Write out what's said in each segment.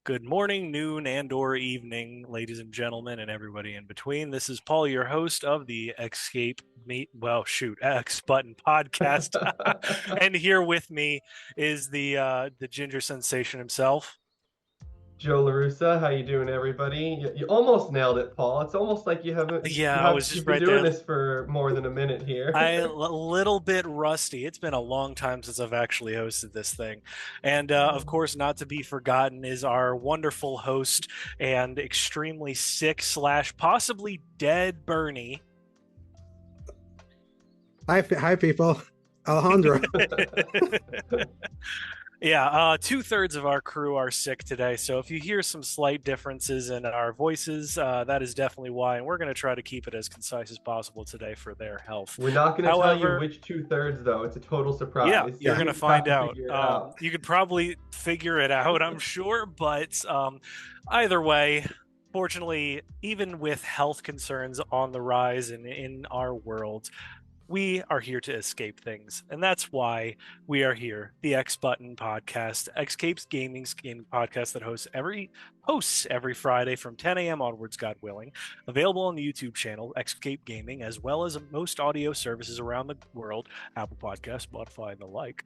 Good morning, noon, and/or evening, ladies and gentlemen, and everybody in between. This is Paul, your host of the X Button podcast, and here with me is the ginger sensation himself. Joe LaRussa, how you doing, everybody? You almost nailed it, Paul. It's almost like you haven't Yeah, I was just you've been right doing there. this for more than a minute here. A little bit rusty. It's been a long time since I've actually hosted this thing. And of course, not to be forgotten is our wonderful host and extremely sick slash possibly dead Bernie. Hi, people. Alejandro. Yeah, two-thirds of our crew are sick today, so if you hear some slight differences in our voices, that is definitely why, and we're going to try to keep it as concise as possible today for their health. We're not going to tell you However, which two-thirds, though. It's a total yeah, surprise. you're You going to just have find to out. figure it out. You could probably figure it out, I'm sure, but either way, fortunately, even with health concerns on the rise in our world, we are here to escape things, and that's why we are here. The X Button Podcast, Escapes Gaming's gaming podcast that hosts every Friday from 10 a.m. onwards, God willing. Available on the YouTube channel Escape Gaming, as well as most audio services around the world, Apple Podcasts, Spotify, and the like.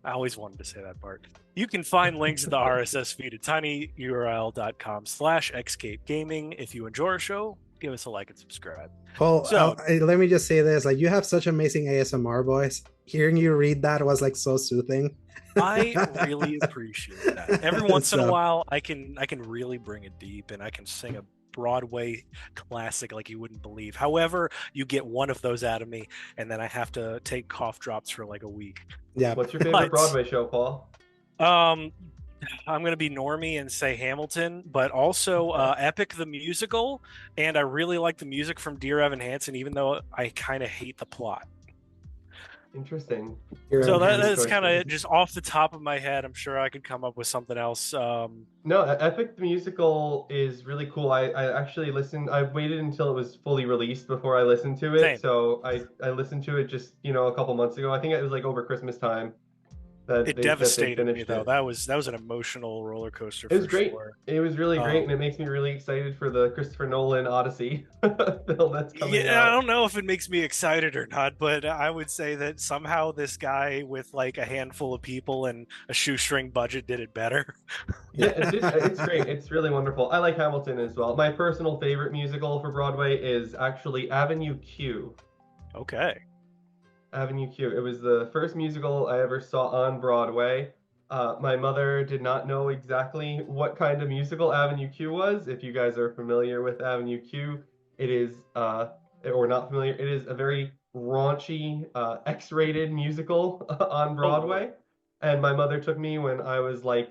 I always wanted to say that part. You can find links in the RSS feed at tinyurl.com/Escape Gaming. If you enjoy our show, give us a like and subscribe. Paul, So, let me just say this. Like, you have such amazing ASMR voice. Hearing you read that was like so soothing. I really appreciate that. Every once in a So, while, I can really bring it deep, and I can sing a Broadway classic like you wouldn't believe. However, you get one of those out of me, and then I have to take cough drops for like a week. yeah. What's your favorite But Broadway show, Paul? um, I'm gonna be normie and say Hamilton, but also Epic the musical, and I really like the music from Dear Evan Hansen, even though I kind of hate the plot. Interesting. You're So Interesting that's enhanced. kind choices. of just off the top of my head. I'm sure I could come up with something else. No, Epic the Musical is really cool. I actually listened. I waited until it was fully released before I listened to it. Same. So I listened to it just, a couple months ago. I think it was like over Christmas time that It they devastated me finished though. it. That was an emotional roller coaster It was for great. sure. It was really great, and Um, it makes me really excited for the Christopher Nolan Odyssey film that's coming yeah, I out. don't know if it makes me excited or not, but I would say that somehow this guy with like a handful of people and a shoestring budget did it better. Yeah, it's great. It's really wonderful. I like Hamilton as well. My personal favorite musical for Broadway is actually Avenue Q. Okay. Avenue Q. It was the first musical I ever saw on Broadway. My mother did not know exactly what kind of musical Avenue Q was. If you guys are familiar with Avenue Q, it is, or not familiar, it is a very raunchy, X-rated musical on Oh Lord. Broadway. And my mother took me when I was like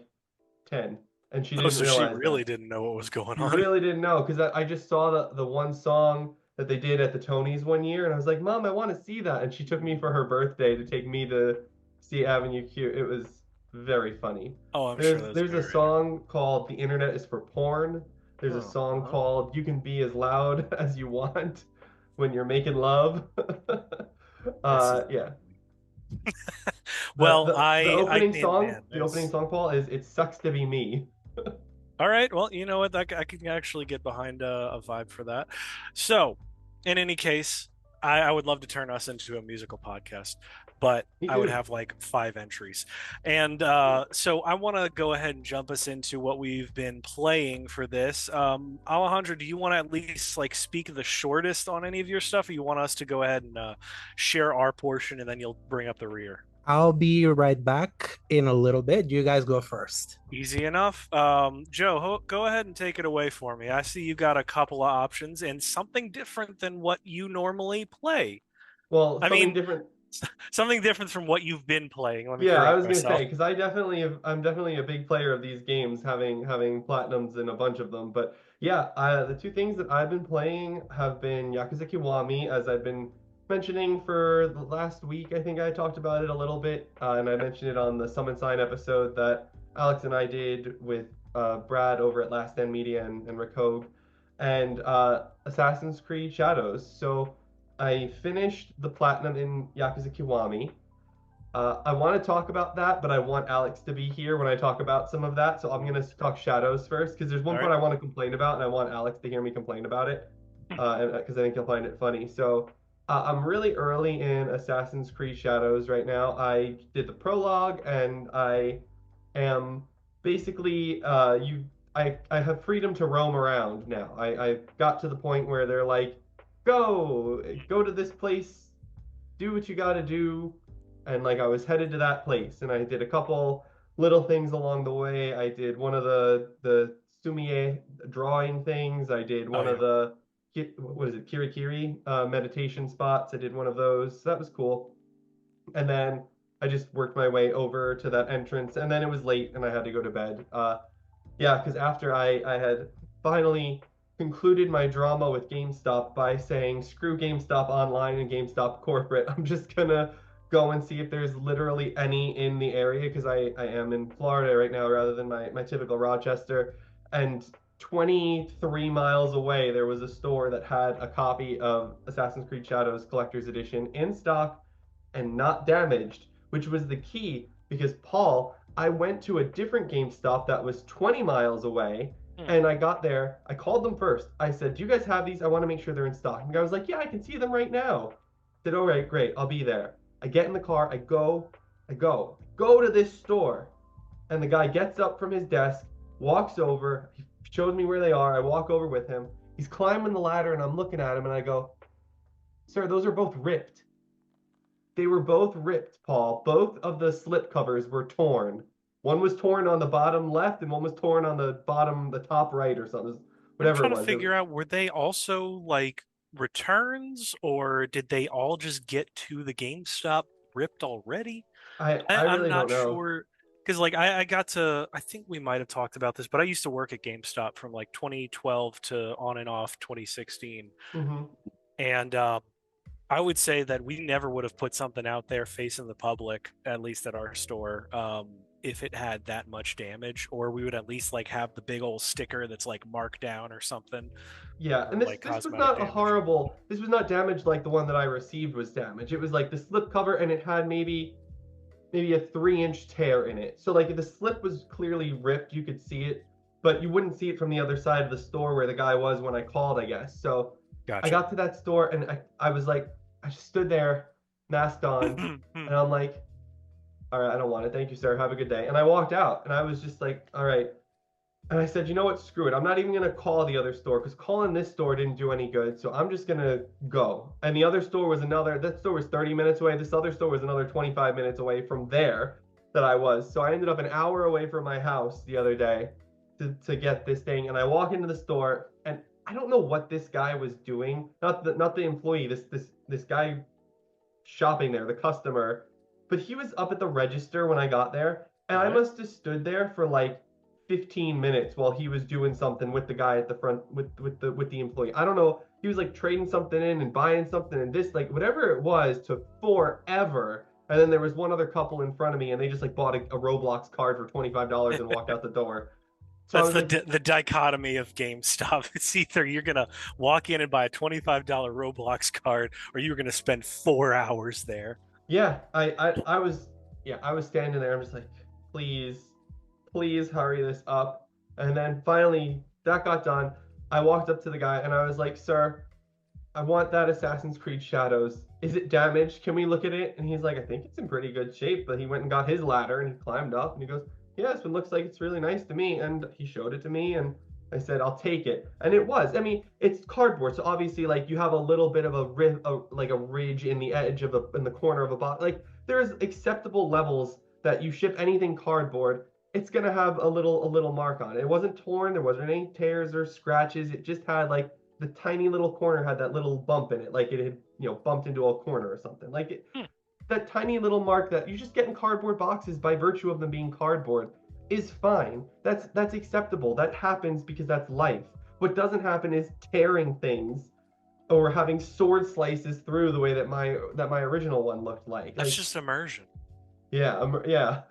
10, and she Oh, didn't so she realize really that. didn't know what was going You on. really didn't know because I just saw the one song that they did at the Tonys one year, and I was like, Mom, I want to see that. And she took me for her birthday to take me to see Avenue Q. It was very funny. Oh, I'm sure There's that's there's a very. song called "The Internet Is for Porn." There's a Oh, song uh-huh. called "You Can Be as Loud as You Want when You're Making Love." This is Yeah. The, well, the the opening song, man, the opening there's song, Paul, is "It Sucks to Be Me." all right. Well, you know what? I can actually get behind a vibe for that. So, in any case, I would love to turn us into a musical podcast, but Me I would too. have like 5 entries. And so I want to go ahead and jump us into what we've been playing for this. Alejandro, do you want to at least like speak the shortest on any of your stuff, or you want us to go ahead and share our portion and then you'll bring up the rear? I'll be right back in a little bit. You guys go first. Easy enough. Joe, go ahead and take it away for me. I see you got a couple of options and something different than what you normally play. Well, I something mean, different. something different from what you've been playing. Let me Yeah, I correct was gonna myself. say because I'm definitely a big player of these games, having platinums in a bunch of them. But yeah, the two things that I've been playing have been Yakuza Kiwami, as I've been mentioning for the last week. I think I talked about it a little bit, and I Yep. mentioned it on the Summon Sign episode that Alex and I did with Brad over at Last Stand Media and Recog, and Assassin's Creed Shadows. So I finished the platinum in Yakuza Kiwami. I want to talk about that, but I want Alex to be here when I talk about some of that. So I'm going to talk Shadows first because there's one All part right. I want to complain about, and I want Alex to hear me complain about it because I think he'll find it funny. So I'm really early in Assassin's Creed Shadows right now. I did the prologue, and I am basically I have freedom to roam around now. I got to the point where they're like, go to this place, do what you got to do, and like I was headed to that place, and I did a couple little things along the way. I did one of the sumie drawing things. I did Oh one of yeah. the what is it, kirikiri meditation spots. I did one of those. So that was cool. And then I just worked my way over to that entrance, and then it was late, and I had to go to bed. Yeah, because after I had finally concluded my drama with GameStop by saying screw GameStop online and GameStop corporate, I'm just gonna go and see if there's literally any in the area because I am in Florida right now rather than my typical Rochester. And 23 miles away, there was a store that had a copy of Assassin's Creed Shadows Collector's Edition in stock and not damaged, which was the key because Paul, I went to a different GameStop that was 20 miles away, Hmm. and I got there. I called them first. I said, "Do you guys have these? I want to make sure they're in stock." And the guy was like, "Yeah, I can see them right now." I said, "All right, great. I'll be there." I get in the car. I go to this store, and the guy gets up from his desk, walks over, he shows me where they are. I walk over with him. He's climbing the ladder, and I'm looking at him, and I go, "Sir, those are both ripped." They were both ripped, Paul. Both of the slip covers were torn. One was torn on the bottom left, and one was torn on the bottom, the top right, or something. I'm Whatever it trying to was. figure out, were they also like returns, or did they all just get to the GameStop ripped already? I I'm really don't not know. sure because like I got to, I think we might have talked about this, but I used to work at GameStop from like 2012 to on and off 2016, Hmm. and I would say that we never would have put something out there facing the public, at least at our store, if it had that much damage, or we would at least like have the big old sticker that's like marked down or something Yeah, for and this like this was cosmetic not a damage. horrible. This was not damage like the one that I received was damage. It was like the slip cover, and it had maybe a 3-inch tear in it. So like the slip was clearly ripped, you could see it, but you wouldn't see it from the other side of the store where the guy was when I called, I guess. So I Gotcha. got to that store and I was like, I just stood there, masked on, and I'm like, all right, I don't want it. Thank you, sir. Have a good day. And I walked out and I was just like, all right. And I said, you know what? Screw it. I'm not even going to call the other store because calling this store didn't do any good. So I'm just going to go. And the other store was that store was 30 minutes away. This other store was another 25 minutes away from there that I was. So I ended up an hour away from my house the other day to get this thing. And I walk into the store and I don't know what this guy was doing. Not the employee, this guy shopping there, the customer. But he was up at the register when I got there. And All I right. must have stood there for like 15 minutes while he was doing something with the guy at the front with the employee. I don't know. He was like trading something in and buying something and this like whatever it was took forever. And then there was one other couple in front of me and they just like bought a Roblox card for $25 and walked out the door. So I That's was like, the dichotomy of GameStop. It's either you're gonna walk in and buy a $25 Roblox card, or you're gonna spend 4 hours there. yeah, I was yeah, I was standing there. I'm just like, please hurry this up. And then finally that got done. I walked up to the guy and I was like, sir, I want that Assassin's Creed Shadows. Is it damaged? Can we look at it? And he's like, I think it's in pretty good shape. But he went and got his ladder and he climbed up and he goes, yeah, this one looks like it's really nice to me. And he showed it to me and I said, I'll take it. And it was. I mean, it's cardboard, so obviously, like you have a little bit of like a ridge in the edge of in the corner of a box. Like there's acceptable levels that you ship anything cardboard, it's gonna have a little mark on it. It wasn't torn. There wasn't any tears or scratches. It just had like the tiny little corner had that little bump in it, like it had bumped into a corner or something. Like Hmm. that tiny little mark that you just get in cardboard boxes by virtue of them being cardboard is fine. That's acceptable. That happens because that's life. What doesn't happen is tearing things or having sword slices through the way that my original one looked like. That's Like just immersion. yeah, yeah.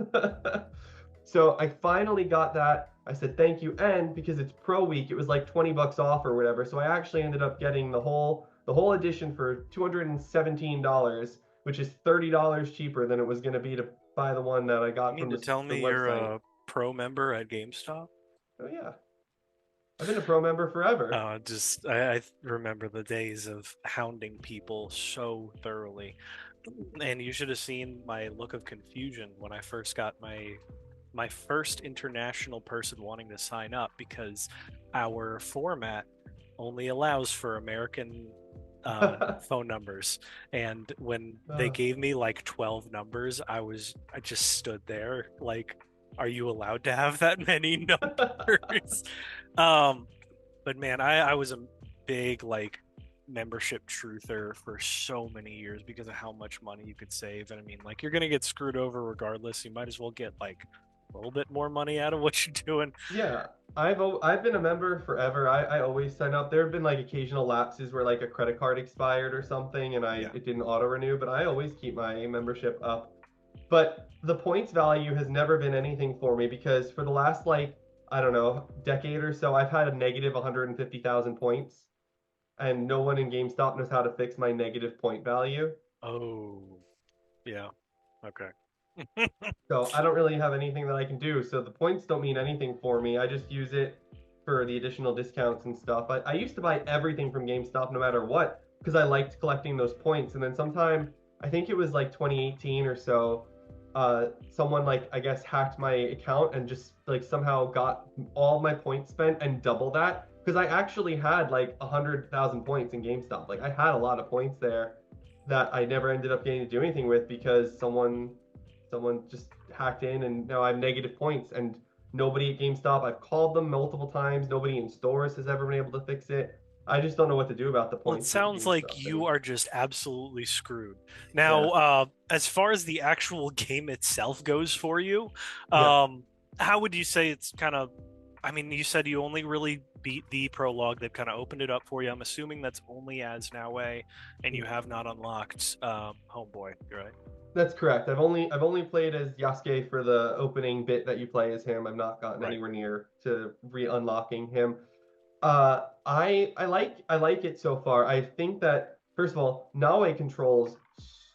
So I finally got that. I said thank you, and because it's Pro Week, it was like $20 off or whatever. So I actually ended up getting the whole edition for $217. which is $30 cheaper than it was going to be to buy the one that I got You mean from to tell the me you're website. a pro member at GameStop? Oh yeah, I've been a pro member forever. I remember the days of hounding people so thoroughly, and you should have seen my look of confusion when I first got my first international person wanting to sign up, because our format only allows for American phone numbers, and when they gave me like 12 numbers, I just stood there like, are you allowed to have that many numbers? But man, I was a big like membership truther for so many years because of how much money you could save. And I mean, like, you're gonna get screwed over regardless. You might as well get like a little bit more money out of what you're doing. Yeah, I've been a member forever. I always sign up. There have been like occasional lapses where like a credit card expired or something and Yeah. it didn't auto renew, but I always keep my membership up. But the points value has never been anything for me because for the last like, I don't know, decade or so, I've had a negative 150,000 points and no one in GameStop knows how to fix my negative point value. Oh, yeah. Okay. So I don't really have anything that I can do. So the points don't mean anything for me. I just use it for the additional discounts and stuff. I used to buy everything from GameStop no matter what because I liked collecting those points. And then sometime, I think it was like 2018 or so, someone like I guess hacked my account and just like somehow got all my points spent and double that because I actually had like 100,000 points in GameStop. Like I had a lot of points there that I never ended up getting to do anything with because someone just hacked in and now I have negative points and nobody at GameStop, I've called them multiple times, nobody in stores has ever been able to fix it. I just don't know what to do about the Well, it points with the sounds like GameStop you thing. are just absolutely screwed. Yeah. Now, as far as the actual game itself goes for you, Yeah. how would you say it's kind of? I mean, you said you only really beat the prologue. They've kind of opened it up for you. I'm assuming that's only as Naue, and you have not unlocked Homeboy. You're right. That's correct. I've only played as Yasuke for the opening bit that you play as him. I've not gotten Right. anywhere near to re-unlocking him. I like it so far. I think that first of all, Naue controls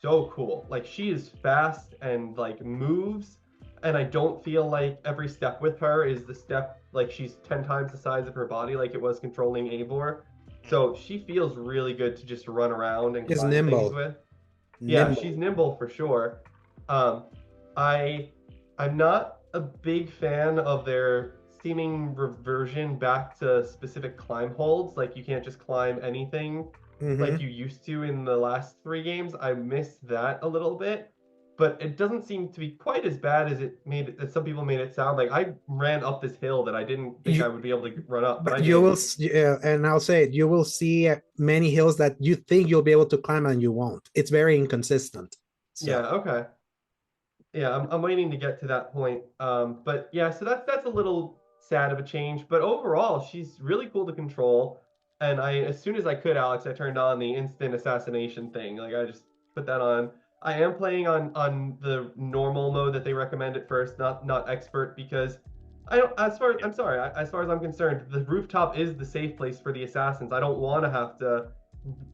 so cool. Like she is fast and like moves, and I don't feel like every step with her is the step like she's 10 times the size of her body like it was controlling Eivor. So she feels really good to just run around and Is climb things nimble. with. Yeah, Nimble. she's nimble for sure. Um, I I'm not a big fan of their seeming reversion back to specific climb holds. Like you can't just climb anything like Mm-hmm. you used to in the last three games. I missed that a little bit, but it doesn't seem to be quite as bad as it made it, as some people made it sound. Like I ran up this hill that I didn't think I You, would be able to run up, but I but you did. will, and I'll say it, you will see many hills that you think you'll be able to climb and you won't. It's very inconsistent. Yeah, So okay. Yeah, I'm waiting to get to that point. But yeah, so that's a little sad of a change. But overall, she's really cool to control. And I, as soon as I could, Alex, I turned on the instant assassination thing. Like I just put that on. I am playing on the normal mode that they recommend at first, not expert, because I don't. As far Yeah. I'm sorry, as far as I'm concerned, the rooftop is the safe place for the assassins. I don't want to have to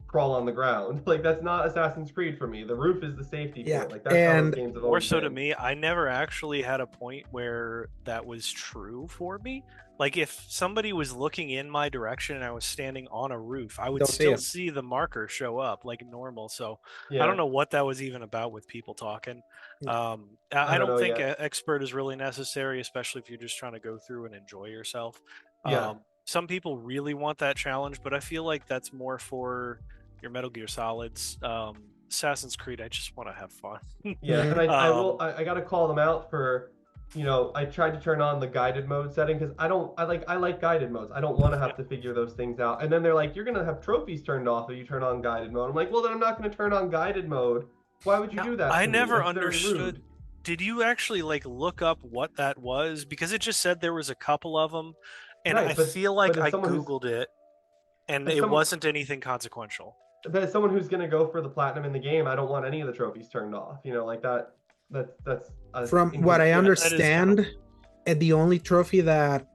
crawl on the ground. Like that's not Assassin's Creed for me. The roof is the safety yeah, point. Like that's how those and games have More always so to been. me, I never actually had a point where that was true for me. Like if somebody was looking in my direction and I was standing on a roof, I would they'll see still it. see the marker show up like normal. So I don't Yeah, know what that was even about with people talking. I I don't don't know think yet. expert is really necessary, especially if you're just trying to go through and enjoy yourself. Yeah, Some people really want that challenge, but I feel like that's more for your Metal Gear Solids. Assassin's Creed, I just want to have fun. yeah, and Mhm. I gotta call them out for, I tried to turn on the guided mode setting because I like guided modes. I don't want to have to figure those things out. And then they're like, you're gonna have trophies turned off if you turn on guided mode. I'm like, well, then I'm not gonna turn on guided mode. Why would you Now, do that I to me? never That's very understood. rude. Did you actually like look up what that was? Because it just said there was a couple of them, and I Right, feel but like I Googled it and as it someone wasn't anything consequential. but as someone who's gonna go for the platinum in the game, I don't want any of the trophies turned off. Like that. That's From what I Yeah, that is kind of understand, the only trophy that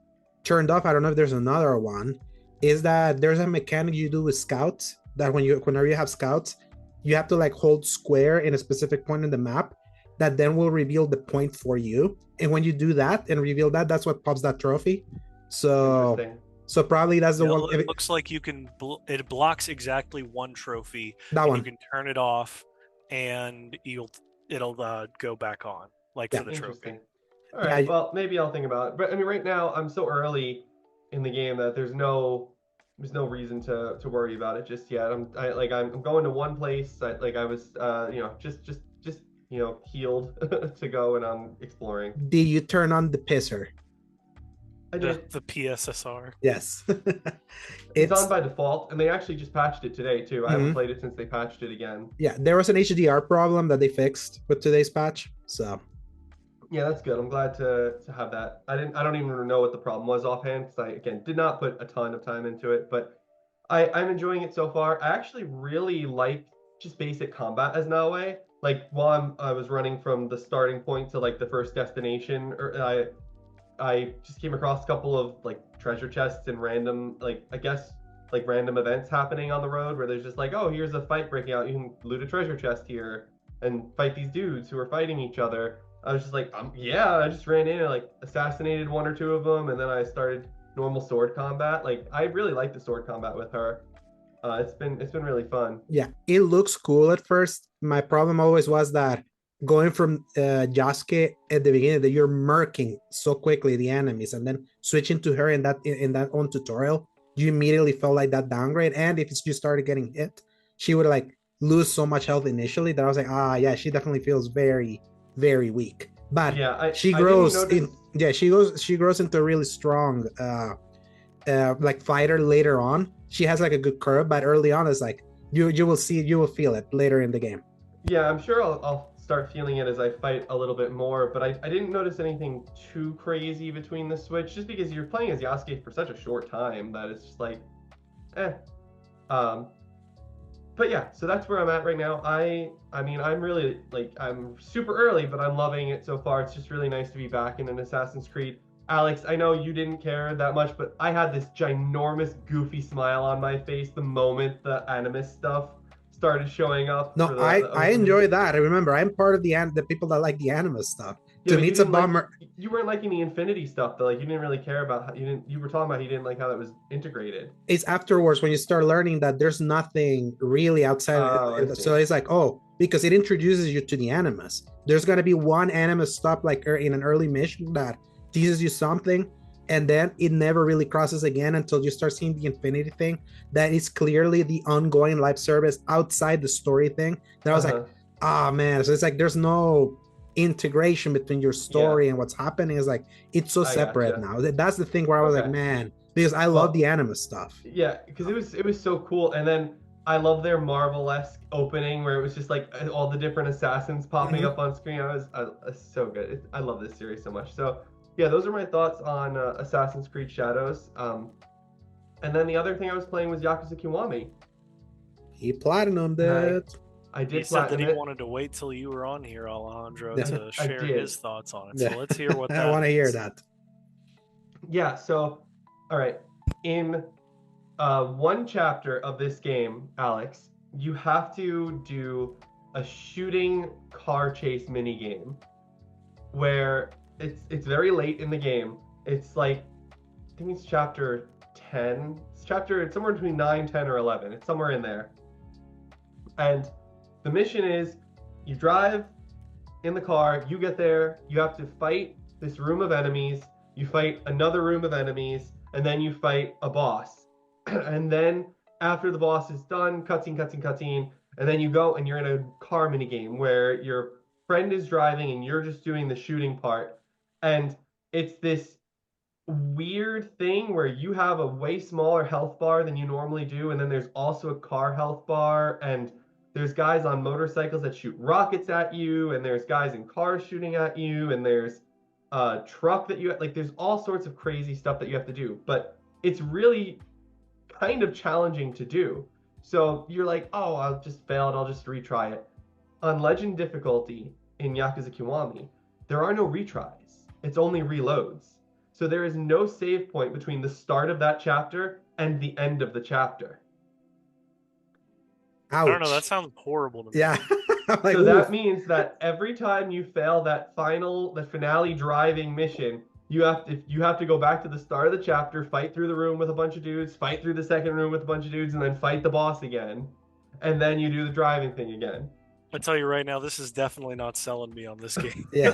turned off, I don't know if there's another one, is that there's a mechanic you do with scouts that whenever you have scouts, you have to like hold square in a specific point in the map that then will reveal the point for you. And when you do that and reveal that, that's what pops that trophy. So Interesting. so probably that's the Yeah, one. it looks like you can. It blocks exactly one trophy, That and one. you can turn it off, and it'll go back on, like Yeah. for the trophy. Interesting. All Yeah. right. Well, maybe I'll think about it. But I mean, right now I'm so early in the game that there's no reason to worry about it just yet. I'm going to one place. I was just healed to go, and I'm exploring. Did you turn on the pisser? I did. The PSSR. Yes. It's on by default, and they actually just patched it today too. I haven't Mhm. played it since they patched it again. Yeah, there was an HDR problem that they fixed with today's patch. So Yeah, that's good. I'm glad to have that. I don't even know what the problem was offhand because I again did not put a ton of time into it, but I'm enjoying it so far. I actually really like just basic combat as Nawe. Like while I was running from the starting point to like the first destination, or I just came across a couple of like treasure chests and random like I guess like random events happening on the road where there's just like, oh, here's a fight breaking out. You can loot a treasure chest here and fight these dudes who are fighting each other. I was just like, yeah, I just ran in and like assassinated one or two of them, and then I started normal sword combat. Like I really like the sword combat with her. It's been really fun. yeah, it looks cool at first. My problem always was that going from Yasuke at the beginning that you're murking so quickly the enemies, and then switching to her in that own tutorial, you immediately felt like that downgrade. And if you started getting hit, she would like lose so much health initially that I was like, yeah, she definitely feels very, very weak. But Yeah, she I didn't grows notice. in yeah, she grows into a really strong like fighter later on. She has like a good curve, but early on it's like you will see you will feel it later in the game. Yeah, I'm sure I'll start feeling it as I fight a little bit more, but I didn't notice anything too crazy between the switch, just because you're playing as Yasuke for such a short time that it's just like, eh. Um, but yeah, so that's where I'm at right now. I mean, I'm really like I'm super early, but I'm loving it so far. It's just really nice to be back in an Assassin's Creed. Alex, I know you didn't care that much, but I had this ginormous goofy smile on my face the moment the Animus stuff started showing up No, for the I opening. enjoy that. I remember I'm part of the people that like the anime stuff. Yeah, To but me, you it's a didn't like bummer. you weren't liking the Infinity stuff though. Like you didn't really care about how you were talking about you didn't like how that was integrated. It's afterwards when you start learning that there's nothing really outside of Oh, I it. So see. it's like, oh, because it introduces you to the animus. There's gonna be one animus stop like in an early mission that teases you something, and then it never really crosses again until you start seeing the infinity thing. That is clearly the ongoing live service outside the story thing. That I was like, Uh-huh. man. So it's like there's no integration between your Yeah, story and what's happening. Is like it's so I separate gotcha. now. That's the thing where I was like, Okay. man, because I love the Well, animus stuff. yeah, because it was so cool, and then I love their Marvel-esque opening where it was just like all the different assassins popping Mhm. up on screen. It's so good. I love this series so much. So yeah, those are my thoughts on Assassin's Creed Shadows. And then the other thing I was playing was Yakuza Kiwami, He platinumed and it. I He did said that platinum he it. wanted to wait till you were on here, Alejandro, Yeah. to I share did. his thoughts on it. Yeah. So let's hear what I that want to hear is. that. Yeah. So all right, in one chapter of this game, Alex, you have to do a shooting car chase mini game where it's very late in the game. It's like I think it's chapter 10. It's somewhere between 9, 10, or 11. It's somewhere in there. And the mission is you drive in the car, you get there, you have to fight this room of enemies, you fight another room of enemies, and then you fight a boss. And then after the boss is done, cutscene, cutscene, cutscene, and then you go and you're in a car mini game where your friend is driving and you're just doing the shooting part. And it's this weird thing where you have a way smaller health bar than you normally do, and then there's also a car health bar, and there's guys on motorcycles that shoot rockets at you, and there's guys in cars shooting at you, and there's a truck that you like. There's all sorts of crazy stuff that you have to do, but it's really kind of challenging to do. So you're like, oh, I'll just fail it. I'll just retry it. On legend difficulty in Yakuza Kiwami, there are no retries. It's only reloads. So there is no save point between the start of that chapter and the end of the chapter. I don't know. That Ouch. sounds horrible to me. Yeah. Like, So that oof. means that every time you fail the finale driving mission, you have to go back to the start of the chapter, fight through the room with a bunch of dudes, fight through the second room with a bunch of dudes, and then fight the boss again. And then you do the driving thing again. I tell you right now, this is definitely not selling me on this game. Yeah.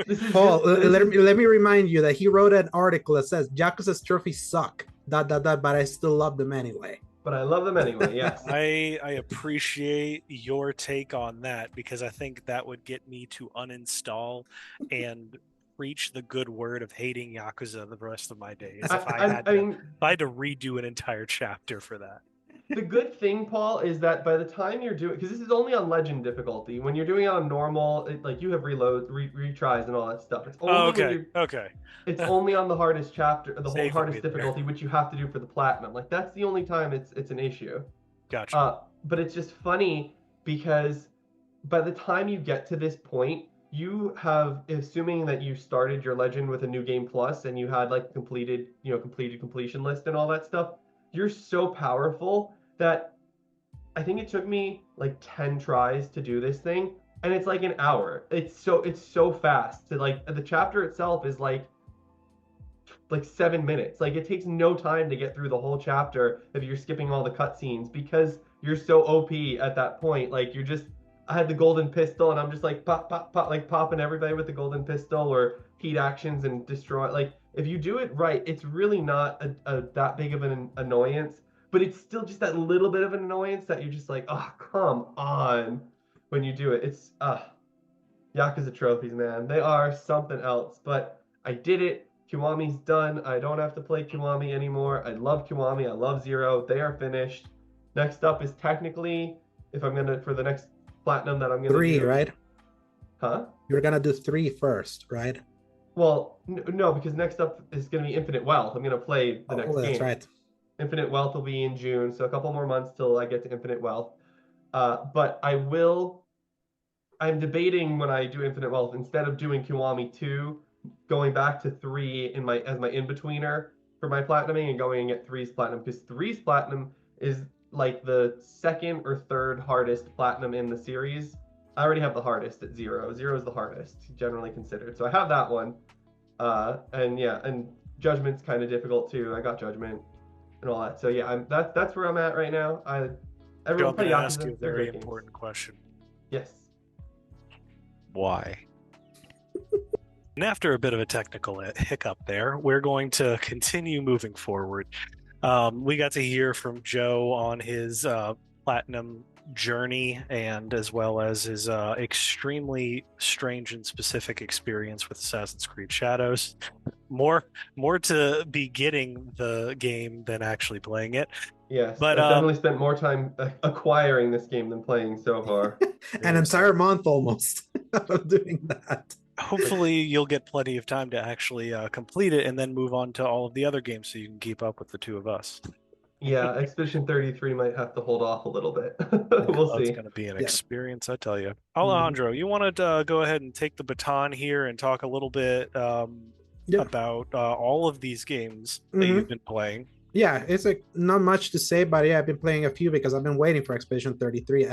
This is Paul, just, this is, let me remind you that he wrote an article that says Yakuza's trophies suck. But I still love them anyway. but I love them anyway. Yes. I appreciate your take on that, because I think that would get me to uninstall and preach the good word of hating Yakuza the rest of my days if I had to redo an entire chapter for that. The good thing, Paul, is that by the time you're doing, because this is only on legend difficulty, when you're doing it on normal, like you have reloads, retries, and all that stuff. It's only okay. It's only on the hardest chapter, the whole Saving hardest me there. difficulty, which you have to do for the platinum. Like that's the only time it's an issue. Gotcha. But it's just funny because by the time you get to this point, you have, assuming that you started your legend with a new game plus and you had like completed completion list and all that stuff, you're so powerful that I think it took me like 10 tries to do this thing, and it's like an hour. It's so fast. To like the chapter itself is like 7 minutes. Like it takes no time to get through the whole chapter if you're skipping all the cutscenes, because you're so OP at that point. Like I had the golden pistol and I'm just like pop pop pop, like popping everybody with the golden pistol or heat actions and destroy. Like if you do it right, it's really not that big of an annoyance, but it's still just that little bit of an annoyance that you're just like, oh, come on, when you do it. It's Yakuza trophies, man. They are something else. But I did it. Kiwami's done. I don't have to play Kiwami anymore. I love Kiwami. I love Zero. They are finished. Next up is technically, if I'm gonna, for the next platinum that I'm gonna 3, do, right? Huh? You're gonna do 3 first, right? Well, no, because next up is gonna be Infinite Wealth. I'm gonna play the next game. That's right. Infinite Wealth will be in June, so a couple more months till I get to Infinite Wealth. But I'm debating when I do Infinite Wealth, instead of doing Kiwami 2, going back to 3 as my in-betweener for my platinuming and going and get 3's platinum, because 3's platinum is like the second or third hardest platinum in the series. I already have the hardest at 0. 0 is the hardest, generally considered. So I have that one. And Judgment's kind of difficult too. I got Judgment and all that. So yeah, that's where I'm at right now. Everyone play Yakuza. Ask you a very important question. Yes. Why? And after a bit of a technical hiccup there, we're going to continue moving forward. We got to hear from Joe on his platinum journey, and as well as his extremely strange and specific experience with Assassin's Creed Shadows. More to be getting the game than actually playing it. Yes, but I've definitely spent more time acquiring this game than playing so far. An entire month almost of doing that. Hopefully you'll get plenty of time to actually complete it and then move on to all of the other games so you can keep up with the two of us. Yeah, Expedition 33 might have to hold off a little bit. We'll see. It's going to be an experience, I tell you. Alejandro, you want to go ahead and take the baton here and talk a little bit about all of these games that you've been playing? Yeah, it's like not much to say, but yeah, I've been playing a few because I've been waiting for Expedition 33.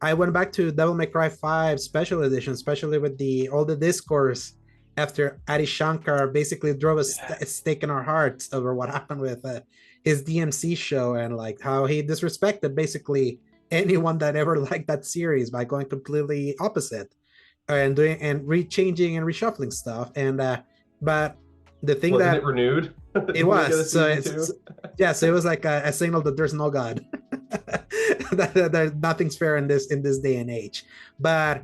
I went back to Devil May Cry 5 Special Edition, especially with all the discourse after Adi Shankar basically drove a stake in our hearts over what happened with his DMC show, and like how he disrespected basically anyone that ever liked that series by going completely opposite and changing and reshuffling stuff. And but the thing Wasn't it renewed? It was. So it was like a signal that there's no God. that nothing's fair in this day and age. But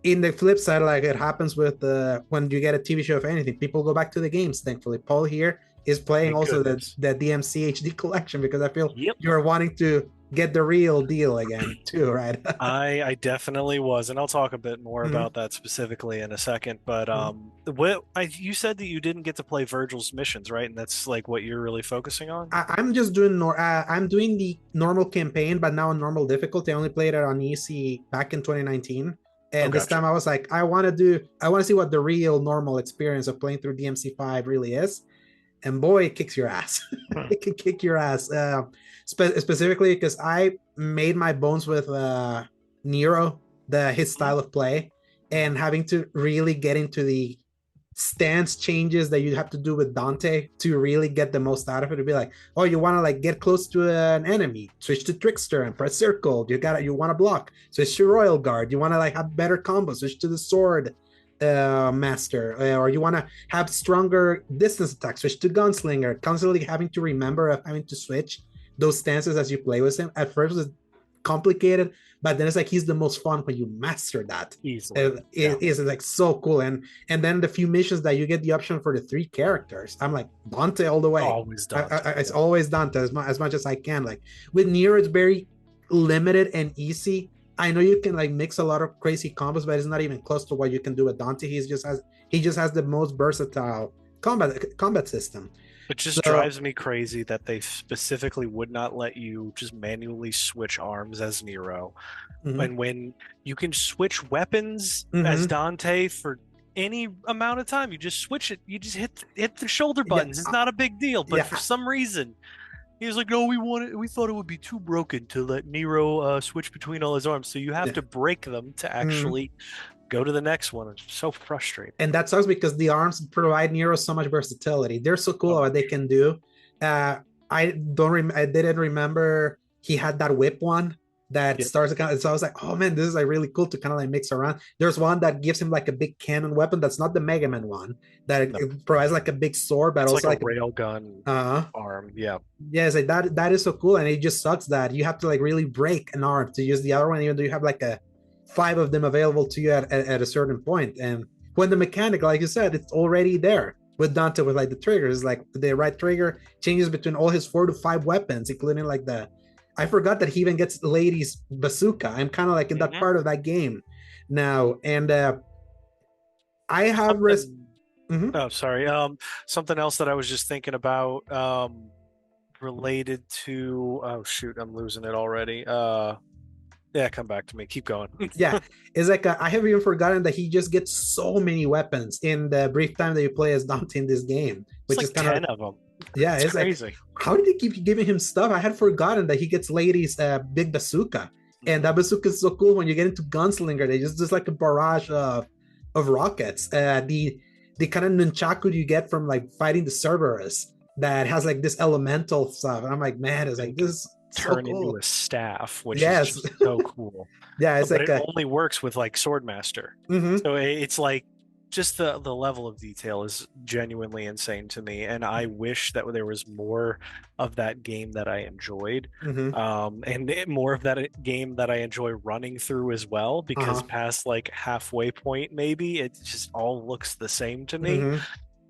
in the flip side, like it happens with when you get a TV show of anything, people go back to the games. Thankfully, Paul here is playing the DMC HD collection, because I feel you're wanting to get the real deal again too, right? I definitely was, and I'll talk a bit more about that specifically in a second. But you said that you didn't get to play Virgil's missions, right? And that's like what you're really focusing on. I'm just doing I'm doing the normal campaign, but now on normal difficulty. I only played it on easy back in 2019, and this time I was like, I want to see what the real normal experience of playing through DMC5 really is. And boy, it kicks your ass. It can kick your ass. Specifically because I made my bones with Nero, his style of play, and having to really get into the stance changes that you have to do with Dante to really get the most out of it. To be like, oh, you want to like get close to an enemy, switch to Trickster and press circle. You want to block, switch to Royal Guard. You want to like have better combos, switch to the sword master, or you want to have stronger distance attacks, switch to Gunslinger. Constantly having to remember of having to switch those stances as you play with him. At first, it's complicated, but then it's like he's the most fun when you master that. Easily. It is like so cool. And then the few missions that you get the option for the 3 characters, I'm like Dante all the way. Always Dante. It's always Dante as much as I can. Like with Nier, it's very limited and easy. I know you can like mix a lot of crazy combos, but it's not even close to what you can do with Dante. He just has the most versatile combat system. It just drives me crazy that they specifically would not let you just manually switch arms as Nero. And when you can switch weapons as Dante for any amount of time, you just switch it. You just hit the shoulder buttons. It's not a big deal. But for some reason, he was like, no, we thought it would be too broken to let Nero switch between all his arms. So you have to break them to actually go to the next one. It's so frustrating. And that sucks because the arms provide Nero so much versatility. They're so cool what they can do. I didn't remember he had that whip one that starts again. So I was like, oh man, this is like really cool to kind of like mix around. There's one that gives him like a big cannon weapon. That's not the Mega Man one. It provides like a big sword, but it's also like a rail gun arm. Yeah. Yeah, it's like that is so cool. And it just sucks that you have to like really break an arm to use the other one, even though you have like 5 of them available to you at a certain point. And when the mechanic, like you said, it's already there with Dante with like the triggers, like the right trigger changes between all his 4 to 5 weapons, including like I forgot that he even gets the lady's bazooka. I'm kind of like in that part of that game now. And I have Oh, sorry. Something else that I was just thinking about related to, oh shoot, I'm losing it already. Yeah, come back to me. Keep going. Yeah, it's like I have even forgotten that he just gets so many weapons in the brief time that you play as Dante in this game, which is kind 10 of them. Yeah, it's crazy. Like, how did they keep giving him stuff? I had forgotten that he gets ladies' big bazooka, and that bazooka is so cool. When you get into Gunslinger, they just like a barrage of rockets. The kind of nunchaku you get from like fighting the Cerberus that has like this elemental stuff. And I'm like, man, it's like this. Turn into a staff, which is just so cool. Yeah, it's but it only works with like Swordmaster. So it's like just the level of detail is genuinely insane to me, and I wish that there was more of that game that I enjoyed, and more of that game that I enjoy running through as well. Because past like halfway point, maybe it just all looks the same to me.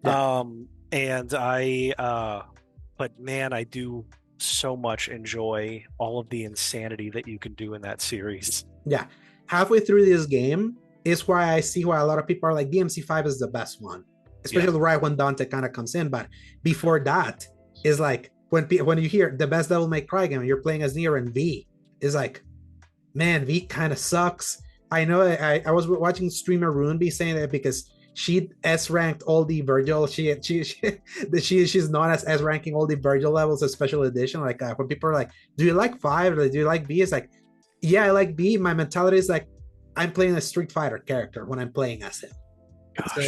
And but man, I do so much enjoy all of the insanity that you can do in that series. Yeah, halfway through this game is why I see why a lot of people are like DMC5 is the best one, especially right when Dante kind of comes in. But before that is like when you hear the best Devil May Cry game and you're playing as Nier and V, is like, man, V kind of sucks. I know I was watching streamer Runeby saying that because she S-ranked all the Virgil. She's known as S-ranking all the Virgil levels of special edition. Like when people are like, "Do you like 5 or do you like B?" It's like, yeah, I like B. My mentality is like, I'm playing a Street Fighter character when I'm playing as him. So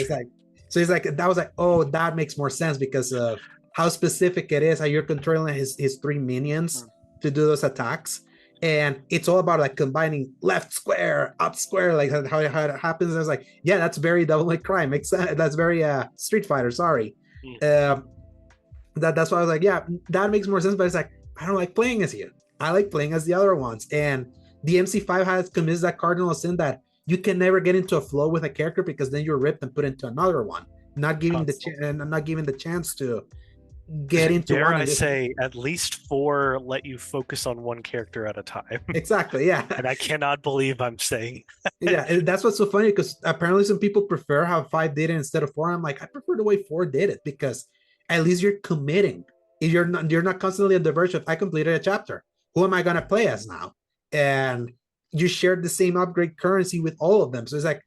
it's like that was like, oh, that makes more sense because of how specific it is. How you're controlling his 3 minions to do those attacks. And it's all about like combining left square, up square, like how it happens. I was like, yeah, that's very Devil May Cry. Makes sense. That's very Street Fighter. Sorry, that's why I was like, yeah, that makes more sense. But it's like I don't like playing as you. I like playing as the other ones. And the MC5 has commits that cardinal sin that you can never get into a flow with a character because then you're ripped and put into another one, not giving the chance to get into dare I say at least 4 let you focus on one character at a time. Exactly, yeah. And I cannot believe I'm saying that. Yeah, that's what's so funny because apparently some people prefer how 5 did it instead of 4. I'm like, I prefer the way 4 did it because at least you're committing. You're not constantly on the verge of I completed a chapter. Who am I gonna play as now? And you share the same upgrade currency with all of them. So it's like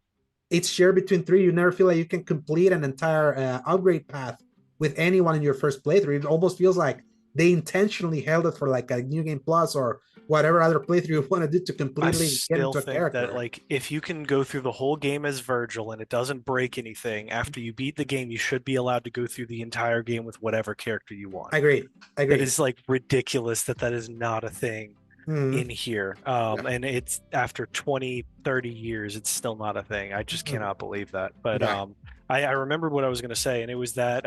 it's shared between 3. You never feel like you can complete an entire upgrade path with anyone in your first playthrough. It almost feels like they intentionally held it for like a New Game Plus or whatever other playthrough you want to do to I completely get still into a think character. that like if you can go through the whole game as Virgil and it doesn't break anything, after you beat the game, you should be allowed to go through the entire game with whatever character you want. Agreed. It is like ridiculous that that is not a thing Mhm. in here. And it's after 20, 30 years, it's still not a thing. I just cannot believe that. But Yeah. I remembered what I was going to say, and it was that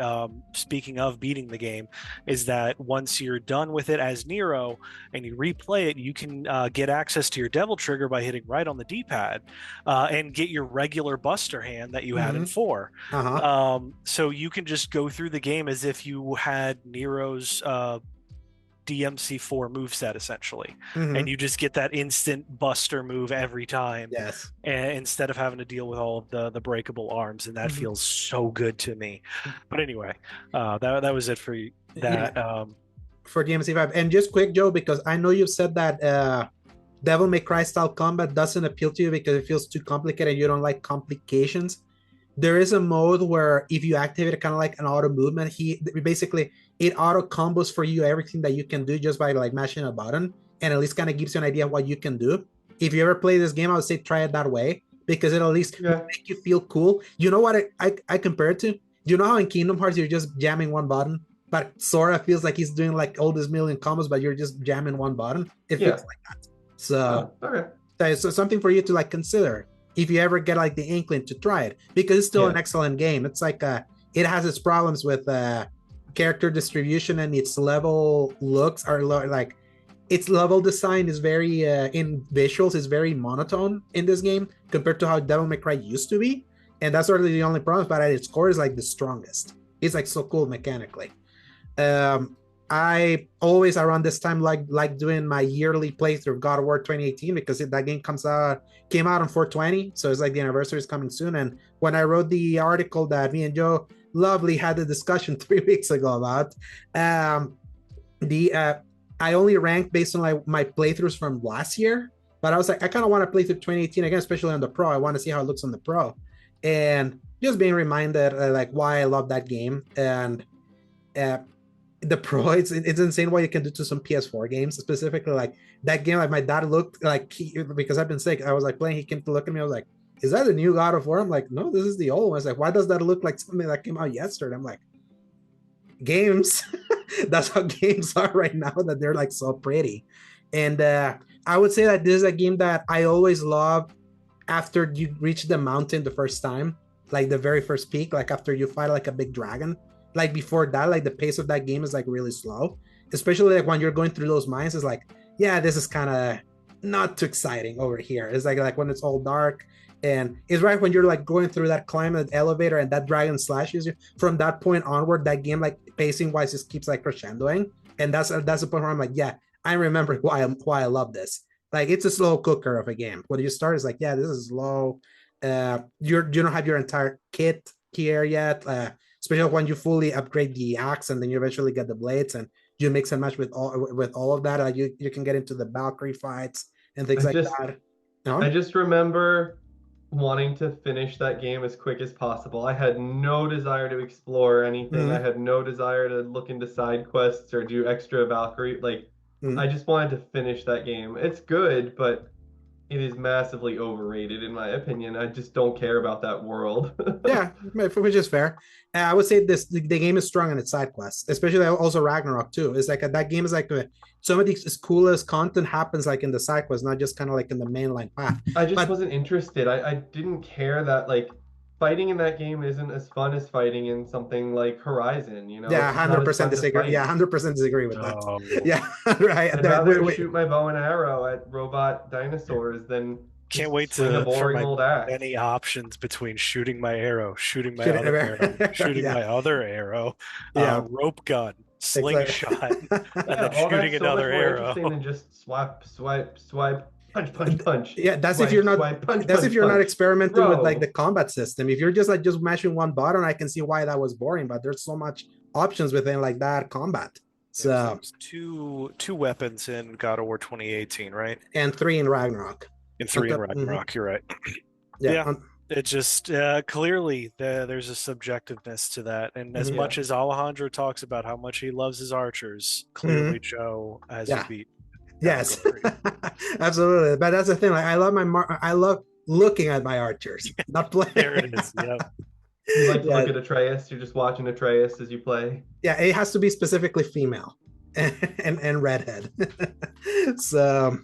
speaking of beating the game, is that once you're done with it as Nero and you replay it, you can get access to your Devil Trigger by hitting right on the D-pad and get your regular Buster hand that you had in 4. Uh-huh. So you can just go through the game as if you had Nero's DMC4 moveset essentially, and you just get that instant Buster move every time. Yes. And instead of having to deal with all of the breakable arms, and that feels so good to me. But anyway, that was it for that. Yeah. For DMC5. And just quick, Joe, because I know you've said that Devil May Cry style combat doesn't appeal to you because it feels too complicated and you don't like complications. There is a mode where if you activate it kind of like an auto movement, basically it auto combos for you everything that you can do just by like mashing a button, and at least kind of gives you an idea of what you can do. If you ever play this game, I would say try it that way because it'll at least make you feel cool. You know what I compare it to? You know how in Kingdom Hearts you're just jamming one button, but Sora feels like he's doing like all these million combos, but you're just jamming one button. It feels like that. So, so something for you to like consider if you ever get like the inkling to try it, because it's still an excellent game. It's like it has its problems with character distribution, and its level looks are like its level design is very in visuals is very monotone in this game compared to how Devil May Cry used to be, and that's sort of the only problem. But at its core is like the strongest. It's like so cool mechanically. I always around this time like doing my yearly playthrough of God of War 2018 because that game came out on 420, so it's like the anniversary is coming soon. And when I wrote the article that me and Joe lovely had a discussion 3 weeks ago about, I only ranked based on like my playthroughs from last year, but I was like I kind of want to play through 2018 again, especially on the Pro. I want to see how it looks on the Pro, and just being reminded like why I love that game. And the Pro, it's insane what you can do to some PS4 games, specifically like that game. Like my dad looked like because I've been sick, I was like playing, he came to look at me, I was like, is that a new God of War? I'm like, no, this is the old one. It's like, why does that look like something that came out yesterday? I'm like, games. That's how games are right now, that they're like so pretty. And I would say that this is a game that I always love after you reach the mountain the first time, like the very first peak, like after you fight like a big dragon. Like before that, like the pace of that game is like really slow, especially like when you're going through those mines. It's like, yeah, this is kind of not too exciting over here. It's like when it's all dark, and it's right when you're like going through that climb of the elevator and that dragon slashes you. From that point onward, that game like pacing wise just keeps like crescendoing, and that's the point where I'm like, yeah, I remember why I love this. Like it's a slow cooker of a game. When you start, it's like, yeah, this is slow. You don't have your entire kit here yet. Especially when you fully upgrade the axe and then you eventually get the blades and you mix and match with all of that. You can get into the Valkyrie fights and things that. No? I just remember wanting to finish that game as quick as possible. I had no desire to explore anything. I had no desire to look into side quests or do extra Valkyrie. Like, I just wanted to finish that game. It's good, but it is massively overrated in my opinion. I just don't care about that world. Yeah, which is fair. I would say the game is strong on its side quests, especially also Ragnarok too. It's like that game is like some of the coolest content happens like in the side quests, not just kind of like in the mainline path. I just wasn't interested. I didn't care that like fighting in that game isn't as fun as fighting in something like Horizon, you know? Yeah, 100% disagree. Yeah, 100% disagree with that. Yeah, right. I'd rather shoot my bow and arrow at robot dinosaurs than can't wait to for my many options between shooting my arrow, shooting my other arrow, shooting my other arrow, rope gun, slingshot, and then shooting another arrow. Than just swipe, punch. Yeah, that's if you're not experimenting with like the combat system. If you're just like just mashing one button, I can see why that was boring. But there's so much options within like that combat. So two weapons in God of War 2018, right? And 3 in Ragnarok. In 3 in Ragnarok, you're right. Yeah. It just clearly there's a subjectiveness to that, and as much as Alejandro talks about how much he loves his archers, clearly Joe has a beat. Yes, category. absolutely. But that's the thing. Like, I love looking at my archers, not playing. There it is. Yep. You like to Yeah. look at Atreus. You're just watching Atreus as you play. Yeah, it has to be specifically female and redhead. So,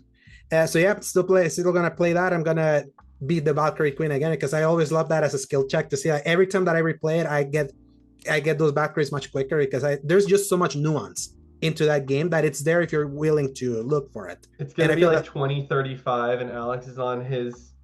yeah, still gonna play that. I'm gonna beat the Valkyrie Queen again because I always love that as a skill check to see. Like, every time that I replay it, I get those Valkyries much quicker because there's just so much nuance into that game that it's there if you're willing to look for it. It's gonna And I be feel like that 2035, and Alex is on his,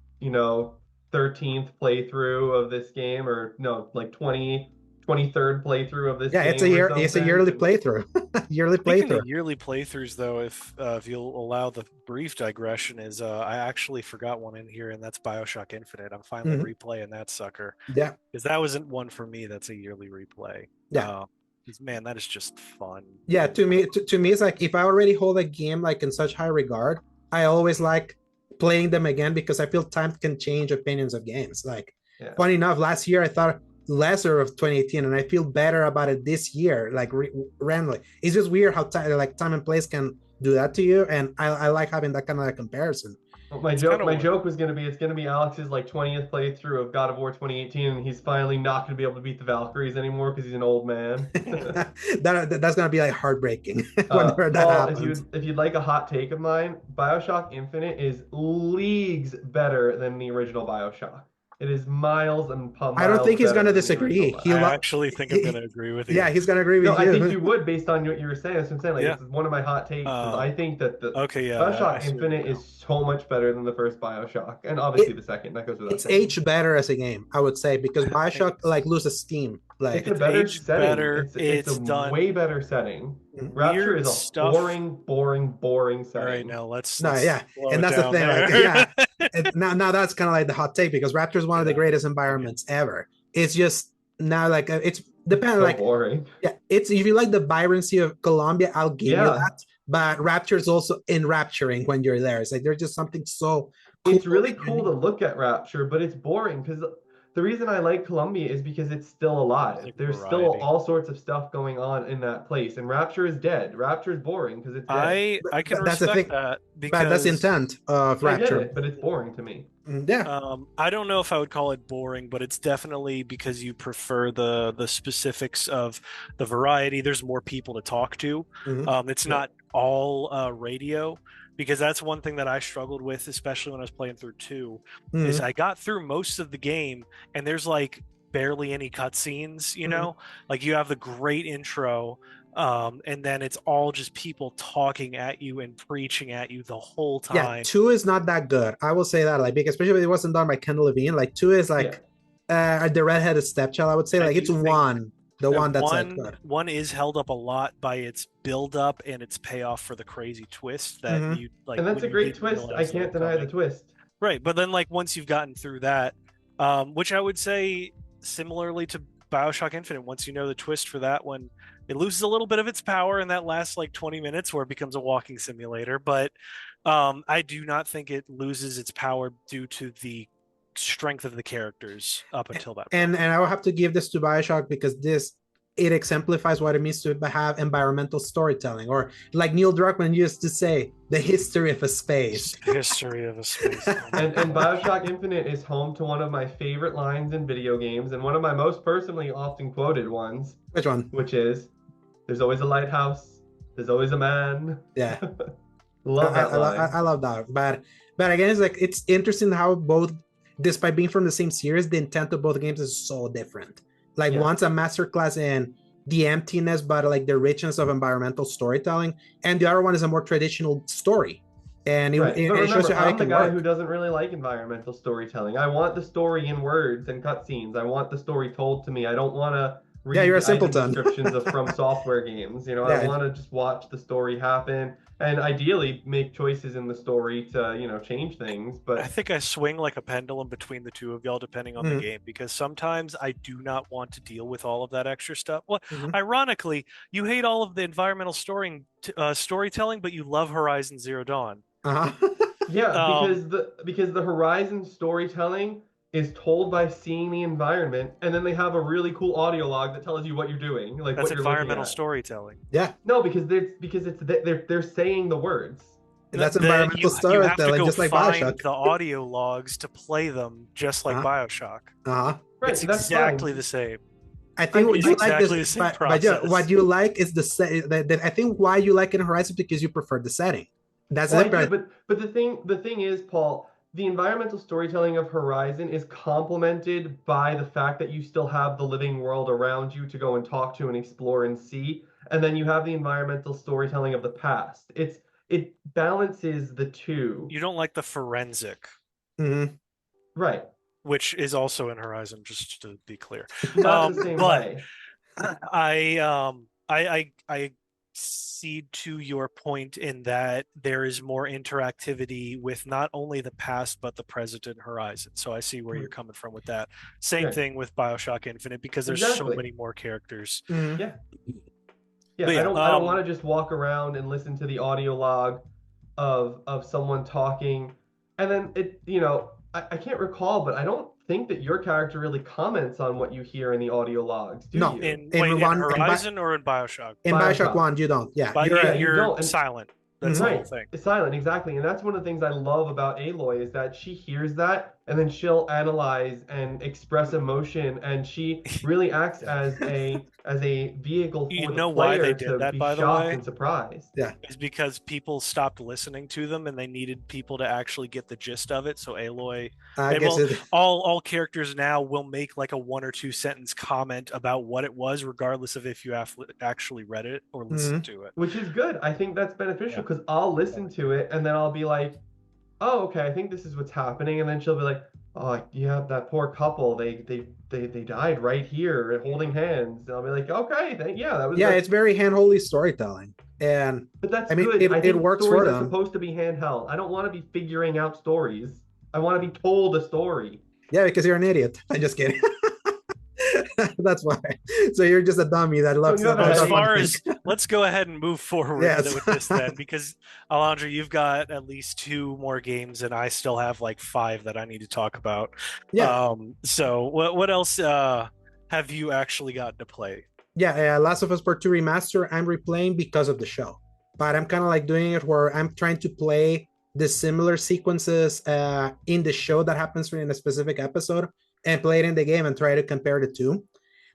13th playthrough of this game, or no, like 23rd playthrough of this yeah, game. it's a year. or It's a something. yearly playthrough. Yearly Speaking playthrough. of yearly playthroughs, though, if you'll allow the brief digression, is I actually forgot one in here, and that's BioShock Infinite. I'm finally replaying that sucker Yeah, because that wasn't one for me. That's a yearly replay. Yeah. 'Cause, man, that is just fun. yeah. To me, it's like if I already hold a game like in such high regard, I always like playing them again because I feel time can change opinions of games. Like, Yeah. funny enough, last year I thought lesser of 2018, and I feel better about it this year. Like randomly, it's just weird how time and place can do that to you, and I like having that kind of comparison. Well, my joke was gonna be it's gonna be Alex's like 20th playthrough of God of War 2018, and he's finally not gonna be able to beat the Valkyries anymore because he's an old man. That's gonna be like heartbreaking whenever that happens. If you'd like a hot take of mine, BioShock Infinite is leagues better than the original BioShock. It is miles and miles. I don't think he's better gonna than the disagree. original I actually think I'm gonna agree with you. Yeah, he's gonna agree with No, you. I think you would based on what you were saying. That's what I'm saying. Like, Yeah. this is one of my hot takes. I think that the Okay, yeah, BioShock I see what Infinite you is so much better than the first BioShock, and obviously the second. That goes without It's saying. aged better as a game, I would say, because BioShock like loses steam. Like, It's a better aged setting. better, It's it's a done way better setting. Rapture weird is a stuff. boring setting. All right, now let's no, yeah, slow and it that's the down thing. Like, there. yeah, now that's kind of like the hot take because Rapture is one of the greatest environments ever. It's just now like it's depending So like boring. yeah, it's if you like the vibrancy of Colombia, I'll give you that. But Rapture is also enrapturing when you're there. It's like there's just something so cool. It's really cool to look at Rapture, but it's boring because the reason I like Columbia is because it's still alive. Like There's variety. still all sorts of stuff going on in that place, and Rapture is dead. Rapture is boring because it's dead. I can That's the respect thing. that because But that's the intent of I get Rapture. it, but it's boring to me. Yeah. I don't know if I would call it boring, but it's definitely because you prefer the specifics of the variety. There's more people to talk to. It's not all radio, because that's one thing that I struggled with, especially when I was playing through 2, is I got through most of the game and there's like barely any cutscenes, you know? Like you have the great intro, and then it's all just people talking at you and preaching at you the whole time. Yeah, 2 is not that good. I will say that, like, because especially if it wasn't done by Kendall Levine. Like 2 is like the redheaded stepchild. I would say, like, it's one that's like good. 1 is held up a lot by its build up and its payoff for the crazy twist that you like. And that's a great twist. I can't deny the twist. Right, but then like once you've gotten through that, which I would say similarly to BioShock Infinite, once you know the twist for that one, it loses a little bit of its power in that last like 20 minutes where it becomes a walking simulator. But I do not think it loses its power due to the strength of the characters up until that point. And I will have to give this to BioShock because it exemplifies what it means to have environmental storytelling, or like Neil Druckmann used to say, the history of a space. History of a space. and BioShock Infinite is home to one of my favorite lines in video games, and one of my most personally often quoted ones. Which one? Which is, "There's always a lighthouse. There's always a man." Yeah. Love that line. I love that. But again, it's like it's interesting how both, despite being from the same series, the intent of both games is so different. Like one's a masterclass in the emptiness, but like the richness of environmental storytelling, and the other one is a more traditional story. And it shows you how I'm the guy who doesn't really like environmental storytelling. I want the story in words and cutscenes. I want the story told to me. I don't want to read you're a simpleton. descriptions of From Software games. I want to just watch the story happen, and ideally make choices in the story to change things. But I think I swing like a pendulum between the two of y'all depending on the game, because sometimes I do not want to deal with all of that extra stuff. Well, ironically, you hate all of the environmental storytelling, but you love Horizon Zero Dawn. Yeah, because the Horizon storytelling is told by seeing the environment, and then they have a really cool audio log that tells you what you're doing, like that's what you're environmental looking at. storytelling. Yeah. No, because they're saying the words. That's environmental You have to storytelling, go just like find Bioshock. the audio logs to play them, just like Uh-huh. Bioshock. Uh-huh. Right, It's that's exactly fine. the same. I think what It's you like exactly this, the same but yeah, process. what you like is I think why you like it in Horizon because you prefer the setting. That's Well, it. I do, but the thing is, Paul, the environmental storytelling of Horizon is complemented by the fact that you still have the living world around you to go and talk to and explore and see, and then you have the environmental storytelling of the past. It balances the two. You don't like the forensic, Mm-hmm. Right. which is also in Horizon, just to be clear. Not in the same But way. I cede to your point in that there is more interactivity with not only the past but the present and Horizon. So I see where you're coming from with that. Same Right. thing with BioShock Infinite because there's so Exactly. many more characters. Mm-hmm. Yeah. Yeah, But I yeah, don't want to just walk around and listen to the audio log of someone talking, and then I can't recall, but I don't think that your character really comments on what you hear in the audio logs, do No, you? in one Horizon or in BioShock? in Bioshock Bioshock. 1 you don't. Yeah, But you're Yeah, right. you you're don't, and silent. That's the Mhm. whole right, thing. it's silent, exactly, and that's one of the things I love about Aloy is that she hears that and then she'll analyze and express emotion, and she really acts as a vehicle You for the know why they player did to that, be by the shocked way? and surprised. Yeah. Is because people stopped listening to them and they needed people to actually get the gist of it. So Aloy, I and guess well, it. all characters now will make like a 1 or 2 sentence comment about what it was, regardless of if you actually read it or listened to it. Which is good. I think that's beneficial Yeah. because I'll listen to it and then I'll be like, "Oh, okay, I think this is what's happening." And then she'll be like, "Oh, yeah, that poor couple. They died right here, holding hands." And I'll be like, "Okay, yeah, Yeah, that's." it's very hand-holdy storytelling, and But that's I mean good. I it think works for stories are them. supposed to be handheld. I don't want to be figuring out stories. I want to be told a story. Yeah, because you're an idiot. I'm just kidding. That's why. So you're just a dummy that loves you have a As headache. far as let's go ahead and move forward Yes. with this then, because Alejandro, you've got at least 2 more games, and I still have like 5 that I need to talk about. Yeah. So what else have you actually gotten to play? Yeah, Last of Us Part 2 Remaster, I'm replaying because of the show. But I'm kind of like doing it where I'm trying to play the similar sequences in the show that happens in a specific episode and play it in the game and try to compare the two.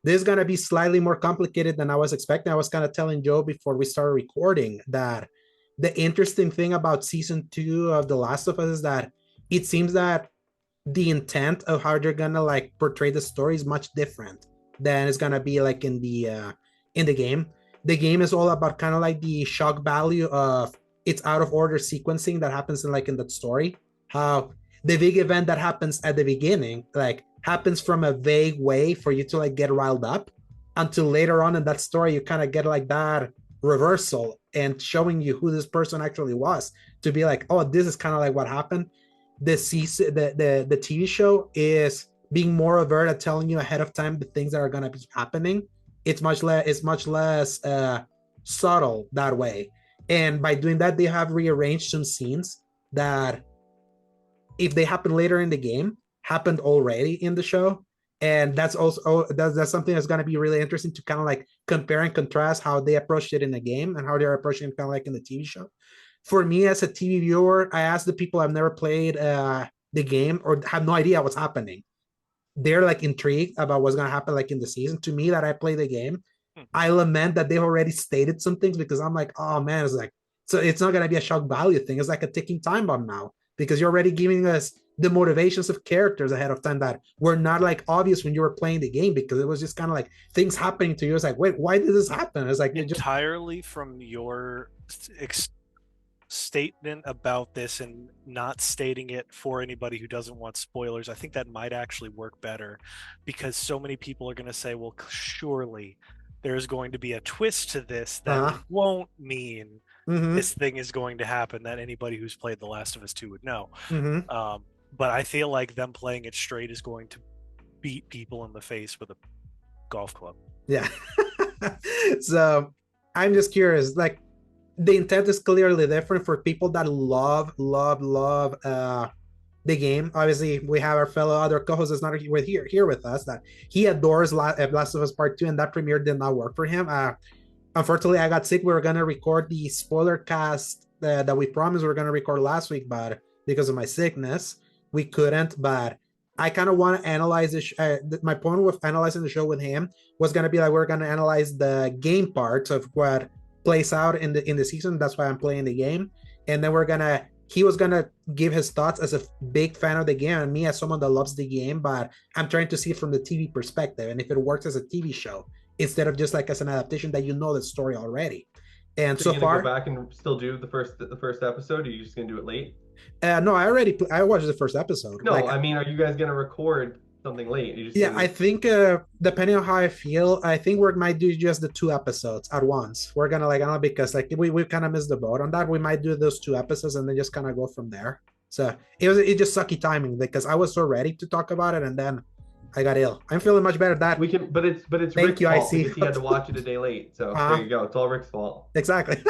This is going to be slightly more complicated than I was expecting. I was kind of telling Joe before we started recording that the interesting thing about season 2 of The Last of Us is that it seems that the intent of how they're gonna like portray the story is much different than it's gonna be like in the game. The game is all about kind of like the shock value of its out of order sequencing that happens in that story. How the big event that happens at the beginning like happens from a vague way for you to like get riled up until later on in that story you kind of get like that reversal and showing you who this person actually was to be like, oh, this is kind of like what happened. The TV show is being more avert at telling you ahead of time the things that are gonna be happening. It's much less subtle that way. And by doing that, they have rearranged some scenes that, if they happen later in the game, happened already in the show. And that's also that's something that's gonna be really interesting to kind of like compare and contrast how they approached it in the game and how they're approaching it kind of like in the TV show. For me as a TV viewer, I asked the people I've never played the game or have no idea what's happening. They're like intrigued about what's gonna happen like in the season. To me, that I play the game, I lament that they've already stated some things because I'm like, oh man, it's like so it's not gonna be a shock value thing. It's like a ticking time bomb now because you're already giving us the motivations of characters ahead of time that were not like obvious when you were playing the game because it was just kind of like things happening to you. It's like, wait, why did this happen? It's like Entirely from your statement about this and not stating it for anybody who doesn't want spoilers. I think that might actually work better because so many people are going to say, well, surely there's going to be a twist to this that won't mean this thing is going to happen that anybody who's played The Last of Us 2 would know. But I feel like them playing it straight is going to beat people in the face with a golf club. Yeah. So I'm just curious, like the intent is clearly different for people that love the game. Obviously, we have our fellow other co-host that's not here with us that he adores Last of Us Part 2, and that premiere did not work for him. Unfortunately, I got sick. We were gonna record the spoiler cast that we promised we were going to record last week, but because of my sickness, we couldn't. But I kind of want to analyze this. My point with analyzing the show with him was going to be like we're going to analyze the game parts of what plays out in the season. That's why I'm playing the game, and then he was gonna give his thoughts as a big fan of the game, and me as someone that loves the game, but I'm trying to see it from the TV perspective, and if it works as a TV show instead of just like as an adaptation that you know the story already. And so you're far, go back and still do the first episode, or are you just gonna do it late? No, I watched the first episode. No, I mean, are you guys gonna record something late? I think depending on how I feel, I think we might do just the 2 episodes at once. We're gonna like, I don't know, because like we kind of missed the boat on that. We might do those 2 episodes and then just kind of go from there. So it just sucky timing because I was so ready to talk about it and then I got ill. I'm feeling much better. That we can, but it's Thank Rick's you, fault I see. because he had to watch it a day late. So there you go. It's all Rick's fault. Exactly.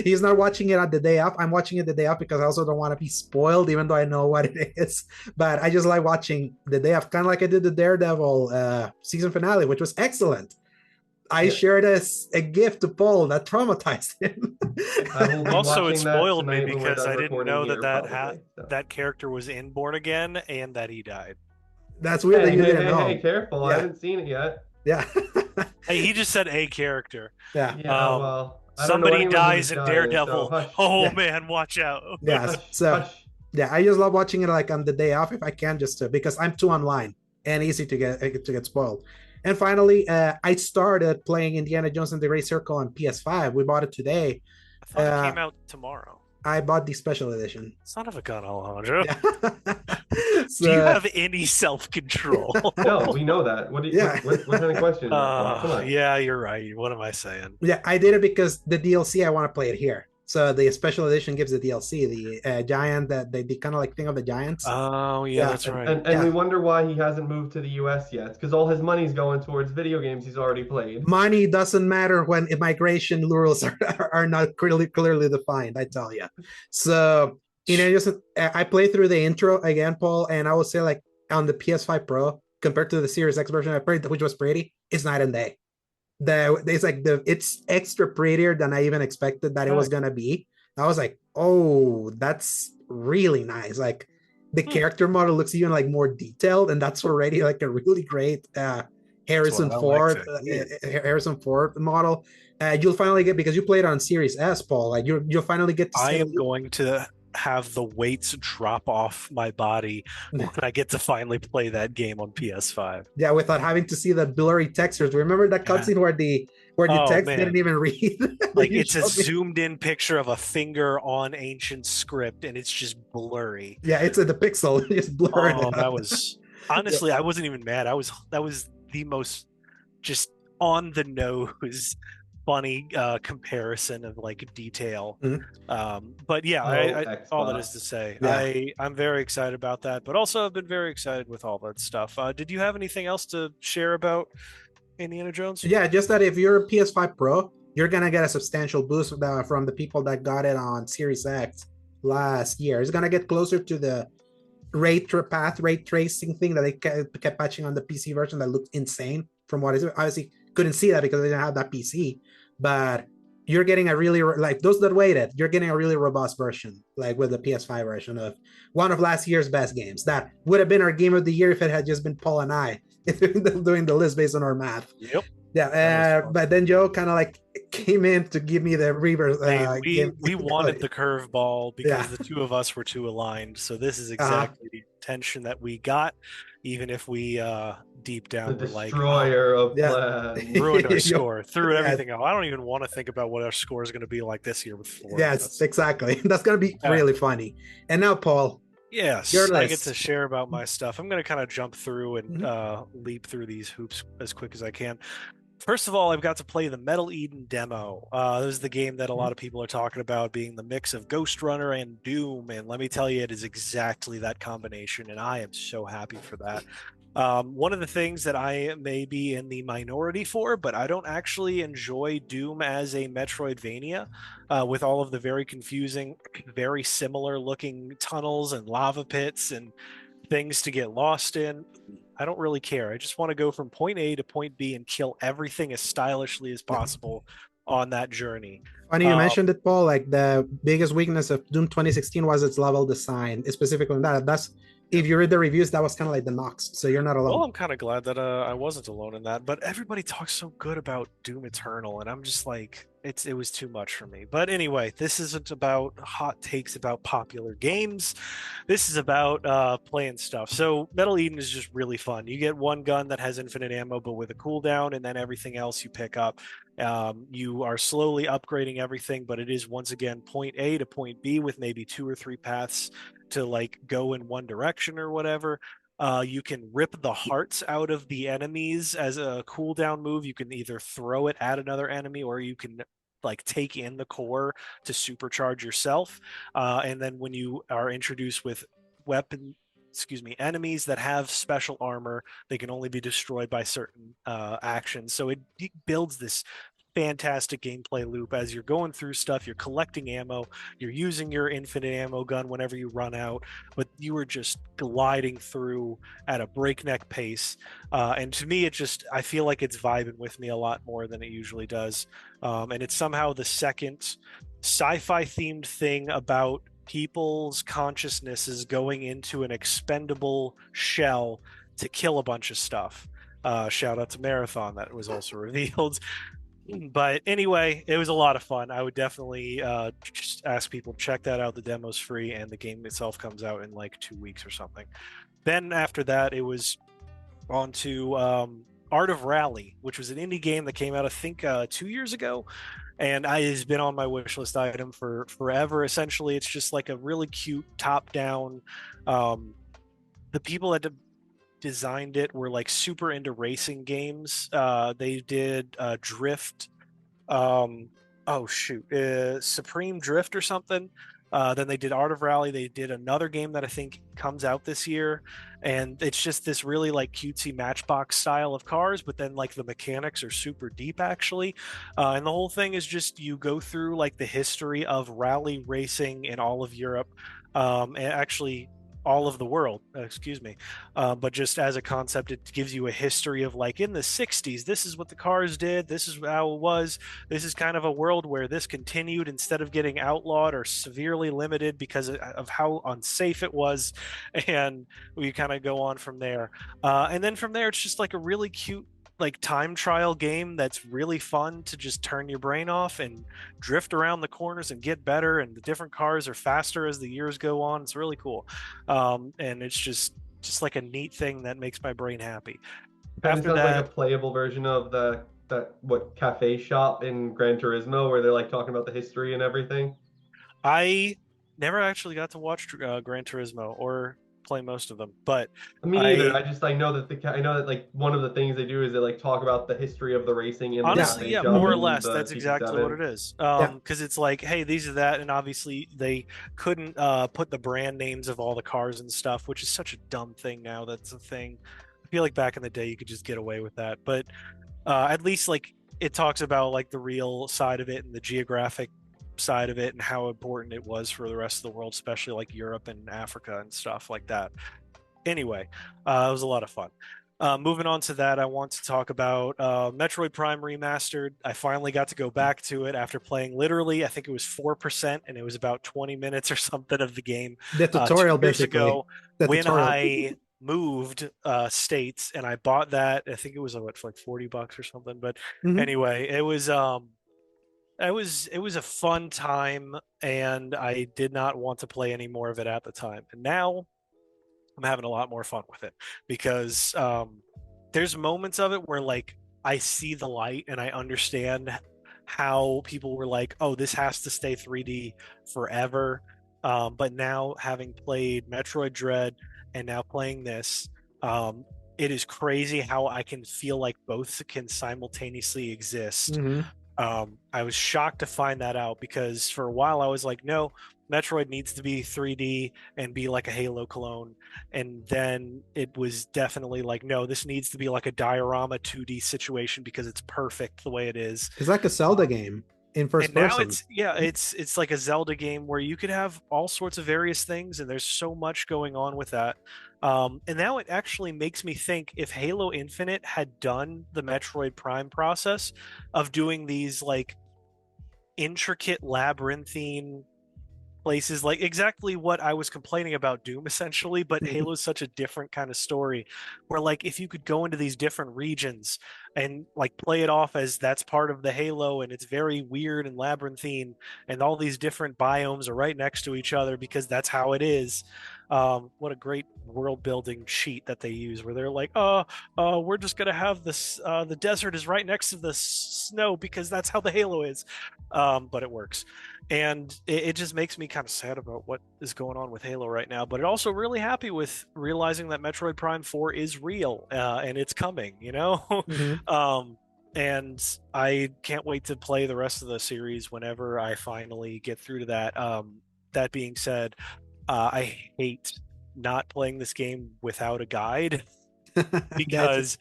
He's not watching it at the day off. I'm watching it the day off because I also don't want to be spoiled, even though I know what it is. But I just like watching the day off, kind of like I did the Daredevil season finale, which was excellent. I shared a gift to Paul that traumatized him. Also, it spoiled me because I didn't know that character was in Born Again and that he died. That's weird that you didn't know. Hey, careful! Yeah. I haven't seen it yet. Yeah. Hey, he just said a character. Yeah. Well. Somebody dies in Daredevil. So man, watch out. Yeah. Yeah, I just love watching it like on the day off if I can, just because I'm too online and easy to get spoiled. And finally, I started playing Indiana Jones and the Great Circle on PS5. We bought it today. I thought it came out tomorrow. I bought the special edition. Son of a gun, Alejandro. Yeah. Do you have any self-control? No, we know that. What kind of question? Come on. Yeah, you're right. What am I saying? Yeah, I did it because the DLC, I want to play it here. So the special edition gives the DLC, the giant, that they kind of like thing of the giants. Oh, yeah, that's right. And we wonder why he hasn't moved to the US yet. It's because all his money's going towards video games he's already played. Money doesn't matter when immigration rules are not clearly defined, I tell you. So, I played through the intro again, Paul, and I would say like on the PS5 Pro compared to the Series X version I played, which was pretty, it's night and day. It's extra prettier than I even expected that it was gonna be. I was like, oh, that's really nice. Like the character model looks even like more detailed, and that's already like a really great Harrison Ford model. You'll finally get, because you played on Series S, Paul. Like you'll finally get to I am going to have the weights drop off my body when I get to finally play that game on PS5. Yeah, without having to see the blurry textures. Remember that cutscene where the text didn't even read? Like it's a zoomed in picture of a finger on ancient script and it's just blurry. Yeah, it's the pixel. It's blurred. Oh, that was honestly, I wasn't even mad. That was the most just on the nose funny comparison of like detail. But yeah, all that is to say, I'm very excited about that, but also I've been very excited with all that stuff. Did you have anything else to share about Indiana Jones? Yeah, just that if you're a PS5 Pro, you're gonna get a substantial boost from the people that got it on Series X last year. It's gonna get closer to the ray tracing thing that they kept patching on the PC version that looked insane from what is obviously couldn't see that because they didn't have that PC, but you're getting a really, like those that waited, you're getting a really robust version, like with the PS5 version of one of last year's best games. That would have been our game of the year if it had just been Paul and I doing the list based on our math. Yep. Yeah, but then Joe kind of like came in to give me the reverse. We wanted the curveball because the two of us were too aligned. So this is exactly the tension that we got, even if we deep down the were like, destroyer of plan. Ruined our score, threw everything out. I don't even want to think about what our score is going to be like this year with 4. Yes, exactly. That's going to be really funny. And now, Paul. Yes, I get to share about my stuff. I'm going to kind of jump through and leap through these hoops as quick as I can. First of all, I've got to play the Metal Eden demo. This is the game that a lot of people are talking about being the mix of Ghost Runner and Doom, and let me tell you, it is exactly that combination, and I am so happy for that. One of the things that I may be in the minority for, but I don't actually enjoy Doom as a Metroidvania, with all of the very confusing, very similar looking tunnels and lava pits and things to get lost in. I don't really care. I just want to go from point A to point B and kill everything as stylishly as possible on that journey. Funny you mentioned it, Paul. Like the biggest weakness of Doom 2016 was its level design, specifically on that. That's if you read the reviews, that was kind of like the knocks. So you're not alone. Well, I'm kind of glad that I wasn't alone in that. But everybody talks so good about Doom Eternal, and I'm just like, it was too much for me. But anyway, this isn't about hot takes about popular games. This is about playing stuff. So Metal Eden is just really fun. You get one gun that has infinite ammo, but with a cooldown, and then everything else you pick up. You are slowly upgrading everything, but it is once again point A to point B with maybe 2 or 3 paths to like go in one direction or whatever. You can rip the hearts out of the enemies as a cooldown move. You can either throw it at another enemy or you can like take in the core to supercharge yourself. And then when you are introduced with enemies that have special armor, they can only be destroyed by certain actions. So it builds this fantastic gameplay loop as you're going through stuff. You're collecting ammo, you're using your infinite ammo gun whenever you run out, but you are just gliding through at a breakneck pace. And to me, I feel like it's vibing with me a lot more than it usually does. And it's somehow the second sci-fi themed thing about people's consciousnesses going into an expendable shell to kill a bunch of stuff. Shout out to Marathon, that was also revealed. But anyway, it was a lot of fun. I would definitely just ask people to check that out. The demo's free, and the game itself comes out in like 2 weeks or something. Then after that, it was on to Art of Rally, which was an indie game that came out, I think, 2 years ago. And it's been on my wish list item for forever. Essentially, it's just like a really cute top-down. The people that designed it were like super into racing games. They did Drift. Supreme Drift or something. Then they did Art of Rally. They did another game that I think comes out this year, and it's just this really like cutesy Matchbox style of cars, but then like the mechanics are super deep actually. And the whole thing is just you go through like the history of rally racing in all of Europe, and actually all of the world, excuse me. But just as a concept, it gives you a history of like in the 60s, this is what the cars did, this is how it was, this is kind of a world where this continued instead of getting outlawed or severely limited because of how unsafe it was. And we kind of go on from there. And then from there, it's just like a really cute like time trial game that's really fun to just turn your brain off and drift around the corners and get better, and the different cars are faster as the years go on. It's really cool. And it's just like a neat thing that makes my brain happy. Kind of After sounds like a that, playable version of that what cafe shop in Gran Turismo where they're like talking about the history and everything. I never actually got to watch Gran Turismo or play most of them, but Me neither. I I know that I know that like one of the things they do is they like talk about the history of the racing in the Yeah. honestly, cafe yeah, shop more or in less, the that's exactly what GT7. it is. Yeah. Because it's like, hey, these are that, and obviously they couldn't put the brand names of all the cars and stuff, which is such a dumb thing now. That's a thing. I feel like back in the day you could just get away with that, but at least like it talks about like the real side of it and the geographic side of it and how important it was for the rest of the world, especially like Europe and Africa and stuff like that. Anyway, it was a lot of fun. Moving on to that, I want to talk about Metroid Prime Remastered. I finally got to go back to it after playing literally, I think it was 4%, and it was about 20 minutes or something of the game The tutorial, 2 years basically. ago The when tutorial. I moved states, and I bought that. I think it was what, for like $40 or something. But Mhm. anyway, it was a fun time, and I did not want to play any more of it at the time. And now I'm having a lot more fun with it because there's moments of it where like I see the light and I understand how people were like, oh, this has to stay 3D forever. But now having played Metroid Dread and now playing this, it is crazy how I can feel like both can simultaneously exist. Mhm. I was shocked to find that out because for a while I was like, no, Metroid needs to be 3D and be like a Halo clone. And then it was definitely like, no, this needs to be like a diorama 2D situation because it's perfect the way it is. It's like a Zelda game in first And now person. it's like a Zelda game where you could have all sorts of various things, and there's so much going on with that. And now it actually makes me think if Halo Infinite had done the Metroid Prime process of doing these like intricate labyrinthine places, like exactly what I was complaining about Doom essentially, but Halo's such a different kind of story where like if you could go into these different regions and like play it off as that's part of the Halo and it's very weird and labyrinthine and all these different biomes are right next to each other because that's how it is. What a great world building cheat that they use where they're like, we're just gonna have this the desert is right next to the snow because that's how the Halo is. But it works. And it just makes me kind of sad about what is going on with Halo right now, but it also really happy with realizing that Metroid Prime 4 is real and it's coming, you know. And I can't wait to play the rest of the series whenever I finally get through to that. That being said, I hate not playing this game without a guide because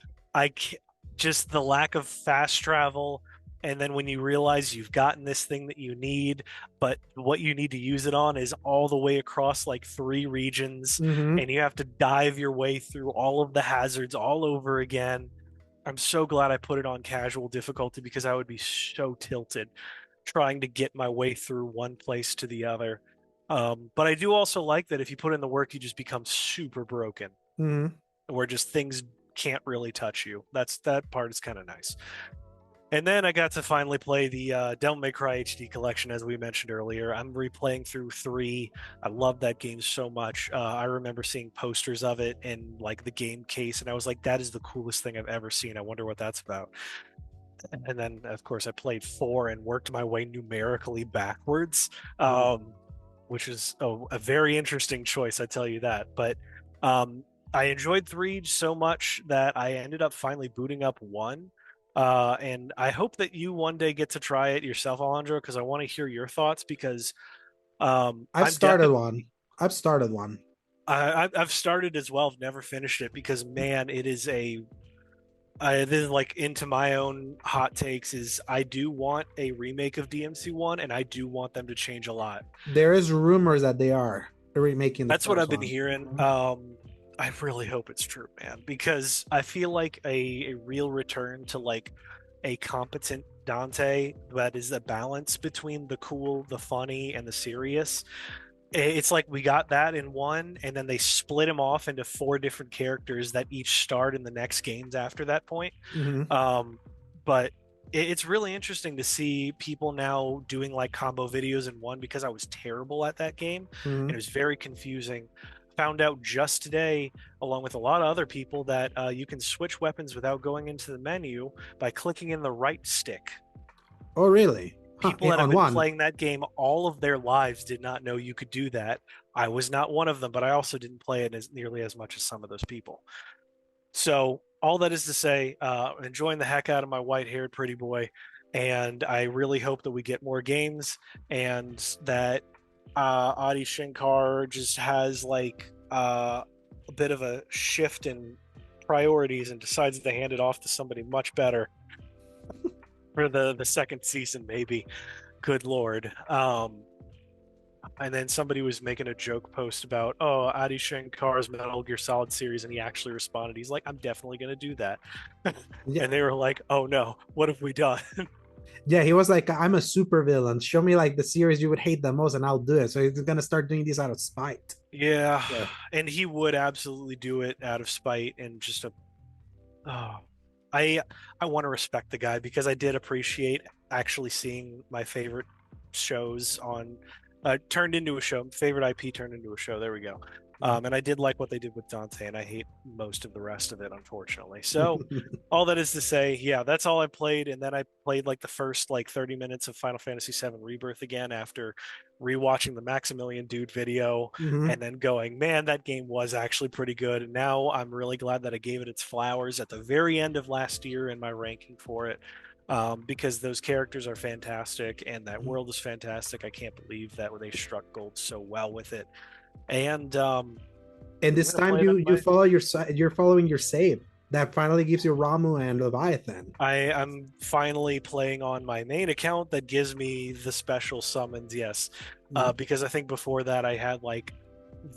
just the lack of fast travel, and then when you realize you've gotten this thing that you need, but what you need to use it on is all the way across like 3 regions, and you have to dive your way through all of the hazards all over again. I'm so glad I put it on casual difficulty because I would be so tilted trying to get my way through one place to the other. But I do also like that if you put in the work, you just become super broken, where just things can't really touch you. That part is kind of nice. And then I got to finally play the Devil May Cry HD collection, as we mentioned earlier. I'm replaying through 3. I love that game so much. I remember seeing posters of it in like the game case, and I was like, that is the coolest thing I've ever seen. I wonder what that's about. And then, of course, I played 4 and worked my way numerically backwards, which is a very interesting choice, I tell you that. But I enjoyed 3 so much that I ended up finally booting up 1. And I hope that you one day get to try it yourself, Alejandro, because I want to hear your thoughts. Because I've started one. I've started one. I've started as well. I've never finished it because man, it is this is like into my own hot takes. Is I do want a remake of DMC1, and I do want them to change a lot. There is rumors that they are remaking. That's what I've been hearing. I really hope it's true, man, because I feel like a real return to like a competent Dante that is a balance between the cool, the funny, and the serious. It's like we got that in 1, and then they split him off into 4 different characters that each starred in the next games after that point. But it's really interesting to see people now doing like combo videos in 1 because I was terrible at that game and it was very confusing. Found out just today, along with a lot of other people, that you can switch weapons without going into the menu by clicking in the right stick. Oh, really? People that have been playing that game all of their lives did not know you could do that. I was not one of them, but I also didn't play it as nearly as much as some of those people. So all that is to say, enjoying the heck out of my white-haired pretty boy, and I really hope that we get more games and that Adi Shankar just has like a bit of a shift in priorities and decides to hand it off to somebody much better for the second season, maybe. Good Lord. And then somebody was making a joke post about, Adi Shankar's Metal Gear Solid series, and he actually responded. He's like, I'm definitely going to do that. Yeah. And they were like, oh no, what have we done? Yeah, he was like, I'm a super villain. Show me like the series you would hate the most and I'll do it. So he's gonna start doing these out of spite. Yeah. And he would absolutely do it out of spite and just I want to respect the guy because I did appreciate actually seeing my favorite shows on turned into a show. Favorite IP turned into a show. There we go. And I did like what they did with Dante, and I hate most of the rest of it, unfortunately. So all that is to say, yeah, that's all I played. And then I played like the first like 30 minutes of Final Fantasy VII Rebirth again after rewatching the Maximilian Dude video and then going, man, that game was actually pretty good. And now I'm really glad that I gave it its flowers at the very end of last year in my ranking for it. Because those characters are fantastic and that world is fantastic. I can't believe that they struck gold so well with it. And this time you follow you're following your save that finally gives you Ramu and Leviathan. I'm finally playing on my main account that gives me the special summons, yes. Because I think before that I had like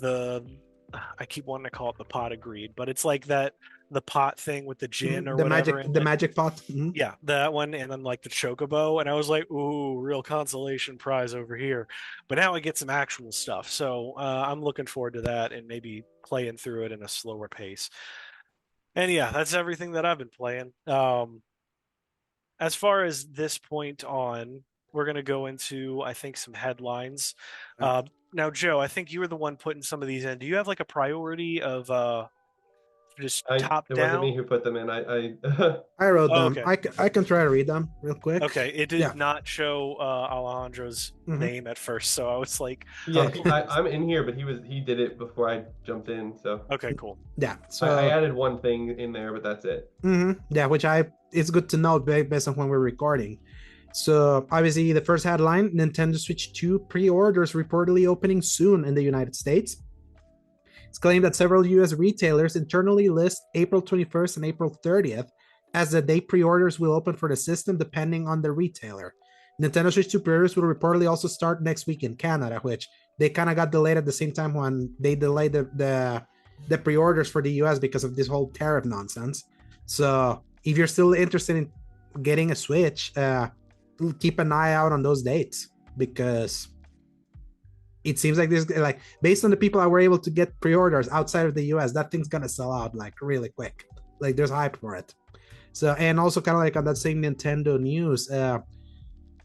I keep wanting to call it the pot of greed, but it's like that the pot thing with the gin or the whatever in the it. magic pot. Mhm. Yeah, that one, and then like the chocobo, and I was like, "Ooh, real consolation prize over here." But now I get some actual stuff, so I'm looking forward to that and maybe playing through it in a slower pace. And yeah, that's everything that I've been playing. As far as this point on, we're gonna go into I think some headlines. Yeah. Now, Joe, I think you were the one putting some of these in. Do you have like a priority of just top It wasn't me down? who put them in. I I wrote Oh, them. okay. I can try to read them real quick. Okay, it Yeah. did not show Alejandro's Mhm. name at first, so I was like, yeah, Okay. I'm in here, but he did it before I jumped in. So okay, cool. Yeah. I So added one thing in there, but that's it. yeah, which I it's good to know based on when we're recording. So obviously the first headline: Nintendo Switch 2 pre-orders reportedly opening soon in the United States. It's claimed that several US retailers internally list April 21st and April 30th as the day pre-orders will open for the system depending on the retailer. Nintendo Switch 2 pre-orders will reportedly also start next week in Canada, which they kind of got delayed at the same time when they delayed the pre-orders for the US because of this whole tariff nonsense. So if you're still interested in getting a Switch, keep an eye out on those dates because it seems like this, like based on the people that were able to get pre-orders outside of the US, that thing's gonna sell out like really quick. Like there's hype for it. So, and also kind of like on that same Nintendo news,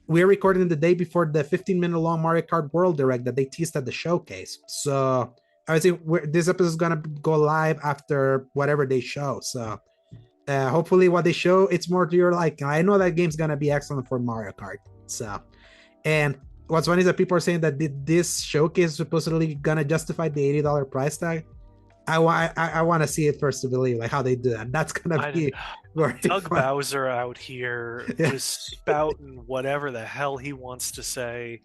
we're recording the day before the 15-minute long Mario Kart World Direct that they teased at the showcase. So I would say this episode is gonna go live after whatever they show. So hopefully what they show, it's more to your like. I know that game's gonna be excellent for Mario Kart. So, and what's funny is that people are saying that this showcase is supposedly gonna justify the $80 price tag. I want to see it first to believe like how they do that. That's gonna be very Doug fun. Bowser out here Yeah. just spouting whatever the hell he wants to say.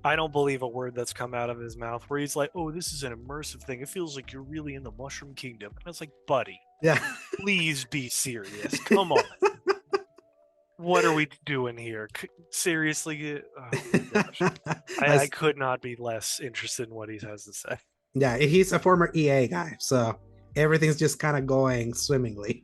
I don't believe a word that's come out of his mouth where he's like, "Oh, this is an immersive thing. It feels like you're really in the Mushroom Kingdom." And I was like, "Buddy, Yeah. please be serious. Come on. What are we doing here? Seriously?" Oh my gosh. I could not be less interested in what he has to say. Yeah, he's a former EA guy, so everything's just kind of going swimmingly.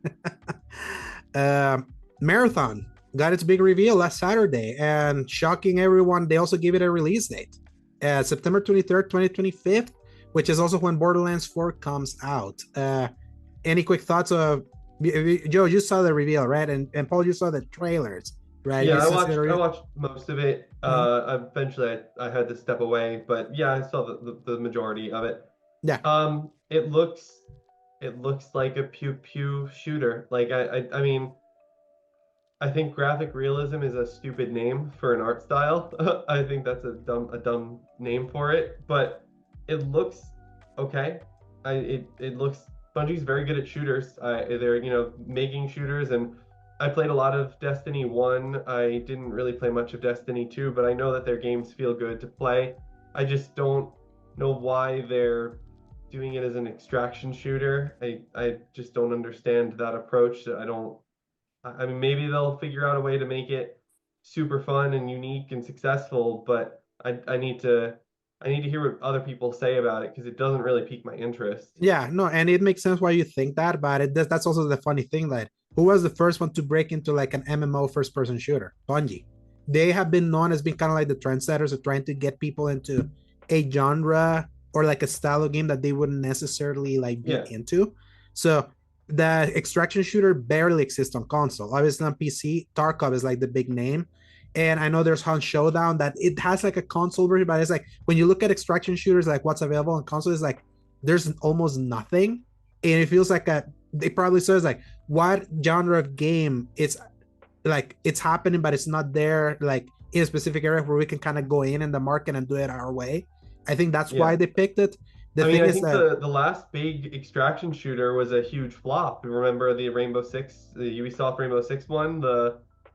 Marathon got its big reveal last Saturday, and shocking everyone, they also gave it a release date, September 23rd, 2025, which is also when Borderlands 4 comes out. Any quick thoughts of Joe? You saw the reveal, right? And Paul, you saw the trailers, right? Yeah, I watched most of it. Eventually, I had to step away, but yeah, I saw the majority of it. Yeah. It looks like a pew pew shooter. Like I mean, I think graphic realism is a stupid name for an art style. I think that's a dumb name for it, but it looks okay. It looks Bungie's very good at shooters. They're making shooters, and I played a lot of Destiny 1. I didn't really play much of Destiny 2, but I know that their games feel good to play. I just don't know why they're doing it as an extraction shooter. I just don't understand that approach. I mean, maybe they'll figure out a way to make it super fun and unique and successful, but I need to hear what other people say about it because it doesn't really pique my interest. Yeah, no, and it makes sense why you think that, but that's also the funny thing that who was the first one to break into like an MMO first person shooter? Bungie. They have been known as being kind of like the trendsetters of trying to get people into a genre or like a style of game that they wouldn't necessarily like be into. So the extraction shooter barely exists on console. Obviously on PC, Tarkov is like the big name. And I know there's Hunt Showdown that it has like a console version, but it's like when you look at extraction shooters, like what's available on console is like there's almost nothing. And it feels like they probably says like what genre of game it's like it's happening, but it's not there like in a specific area where we can kind of go in the market and do it our way. I think that's why they picked it. I think the last big extraction shooter was a huge flop. Remember the Ubisoft Rainbow Six one?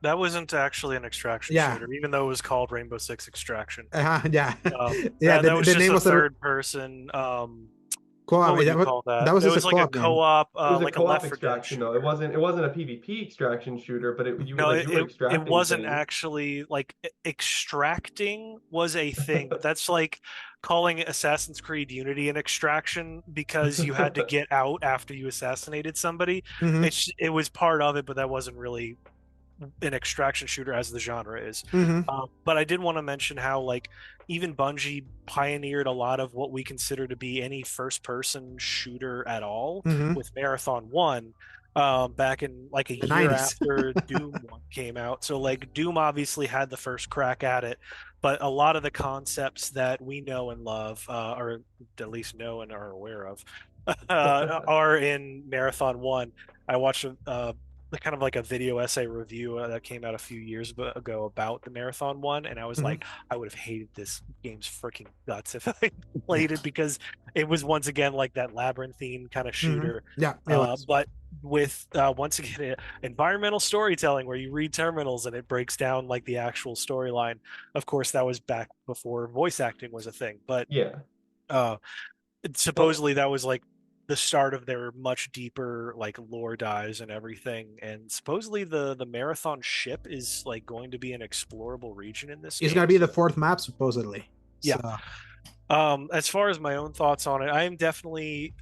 That wasn't actually an extraction shooter, even though it was called Rainbow Six Extraction. Yeah. That was just a third person Co-op. What would you That was, call that? that was It just a was like a co-op game. co-op, It was a like a co-op Left 4 Dead extraction, though. It shooter. wasn't a PvP extraction shooter, but No, you were it extracting wasn't things. actually like extracting was a thing, but that's like calling Assassin's Creed Unity an extraction because you had to get out after you assassinated somebody. Hmm. It was part of it, but that wasn't really an extraction shooter as the genre is. Hmm. But I did want to mention how like even Bungie pioneered a lot of what we consider to be any first-person shooter at all Hmm. with Marathon 1 back in like a The year 90s. after Doom 1 came out. So like Doom obviously had the first crack at it, but a lot of the concepts that we know and love, or at least know and are aware of, are in Marathon 1. I watched kind of like a video essay review that came out a few years ago about the Marathon 1, and I was Hmm. like, I would have hated this game's freaking guts if I played it because it was once again like that labyrinthine kind of Hmm. shooter, Yeah, it was. but with once again environmental storytelling where you read terminals and it breaks down like the actual storyline. Of course, that was back before voice acting was a thing, but Yeah. uh, Well, supposedly that was like the start of their much deeper like lore dives and everything, and supposedly the marathon ship is like going to be an explorable region in this It's gonna game, be the so fourth map supposedly. yeah. So As far as my own thoughts on it, I am definitely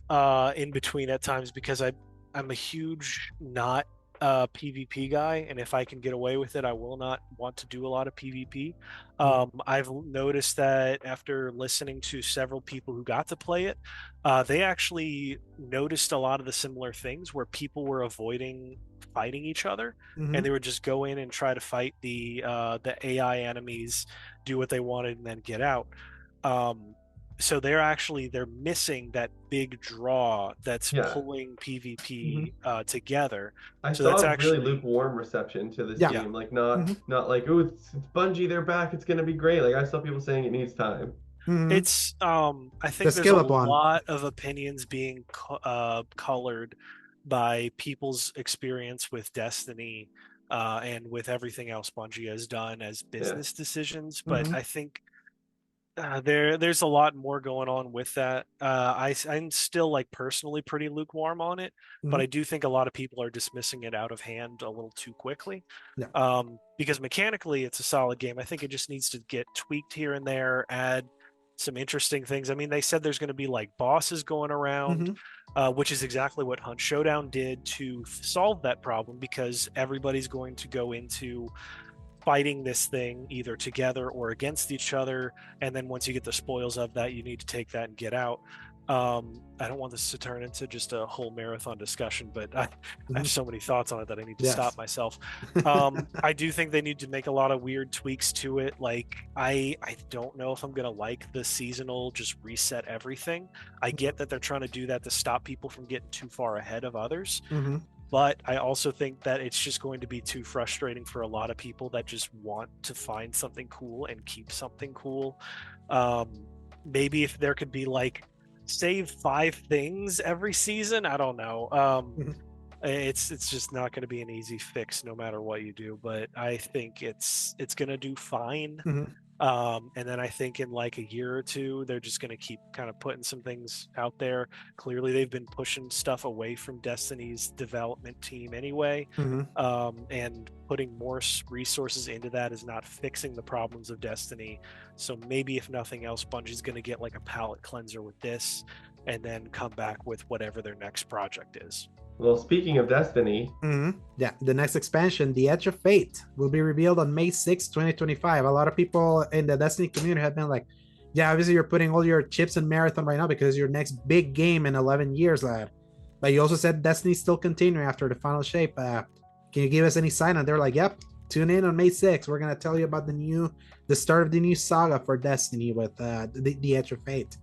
in between at times because I'm a huge not PvP guy, and if I can get away with it, I will not want to do a lot of PvP. I've noticed that after listening to several people who got to play it, they actually noticed a lot of the similar things where people were avoiding fighting each other, and mhm. they would just go in and try to fight the AI enemies, do what they wanted, and then get out. So they're missing that big draw that's yeah. pulling Mhm. PvP together. I So that's saw a really actually lukewarm reception to this Yeah. yeah. game. Like Mhm. not like, oh, it's Bungie, they're back, it's gonna be great. Like I saw people saying it needs time. Mhm. It's I The think there's a skill up one. lot of opinions being colored by people's experience with Destiny and with everything else Bungie has done as Yeah. business decisions, but Mhm. I think there's a lot more going on with that. I'm still like personally pretty lukewarm on it, but Mhm. I do think a lot of people are dismissing it out of hand a little too quickly. Yeah. Because mechanically it's a solid game. I think it just needs to get tweaked here and there, add some interesting things. I mean, they said there's going to be like bosses going around, Mhm. which is exactly what Hunt Showdown did to solve that problem because everybody's going to go into fighting this thing either together or against each other, and then once you get the spoils of that you need to take that and get out. I don't want this to turn into just a whole marathon discussion, but I have Mhm. so many thoughts on it that I need to stop Yes. myself. I do think they need to make a lot of weird tweaks to it. Like I don't know if I'm gonna like the seasonal just reset everything. I get that they're trying to do that to stop people from getting too far ahead of others, Mhm. but I also think that it's just going to be too frustrating for a lot of people that just want to find something cool and keep something cool. Um, Maybe if there could be like save 5 things every season, I don't know. Mhm. It's just not going to be an easy fix no matter what you do, but I think it's going to do fine. Mhm. And then I think in like a year or two, they're just going to keep kind of putting some things out there. Clearly, they've been pushing stuff away from Destiny's development team anyway. Mhm. And putting more resources into that is not fixing the problems of Destiny. So maybe, if nothing else, Bungie's going to get like a palate cleanser with this and then come back with whatever their next project is. Well, speaking of Destiny, Mhm. Yeah, the next expansion, The Edge of Fate, will be revealed on May 6th, 2025. A lot of people in the Destiny community have been like, yeah, obviously you're putting all your chips in Marathon right now because it's your next big game in 11 years, lad. But you also said Destiny's still continuing after the final shape. Can you give us any sign? And they're like, yep, tune in on May 6th. We're going to tell you about the start of the new saga for Destiny with the Edge of Fate.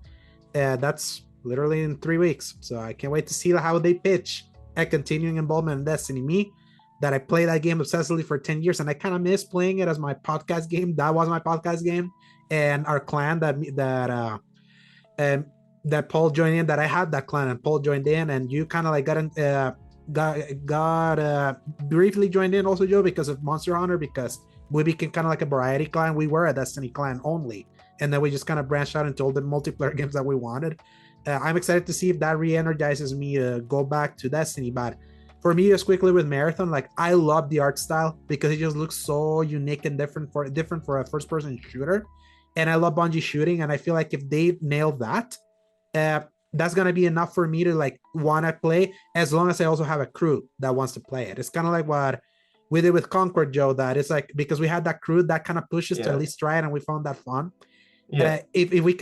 That's literally in 3 weeks. So I can't wait to see how they pitch a continuing involvement in Destiny. Me, that I played that game obsessively for 10 years, and I kind of miss playing it as my podcast game. That was my podcast game. And our clan um, that Paul joined in, that I had that clan, and Paul joined in, and you kind of like got briefly joined in also, Joe, because of Monster Hunter, because we became kind of like a variety clan. We were a Destiny clan only, and then we just kind of branched out into all the multiplayer games that we wanted. I'm excited to see if that re-energizes me to go back to Destiny. But for me, just quickly with Marathon, like I love the art style because it just looks so unique and different for a first-person shooter. And I love Bungie shooting, and I feel like if they nail that, uh, that's gonna be enough for me to like want to play. As long as I also have a crew that wants to play it. It's kind of like what we did with Concord, Joe. That it's like because we had that crew that kind of pushes to at least try it, and we found that fun. Yeah. If we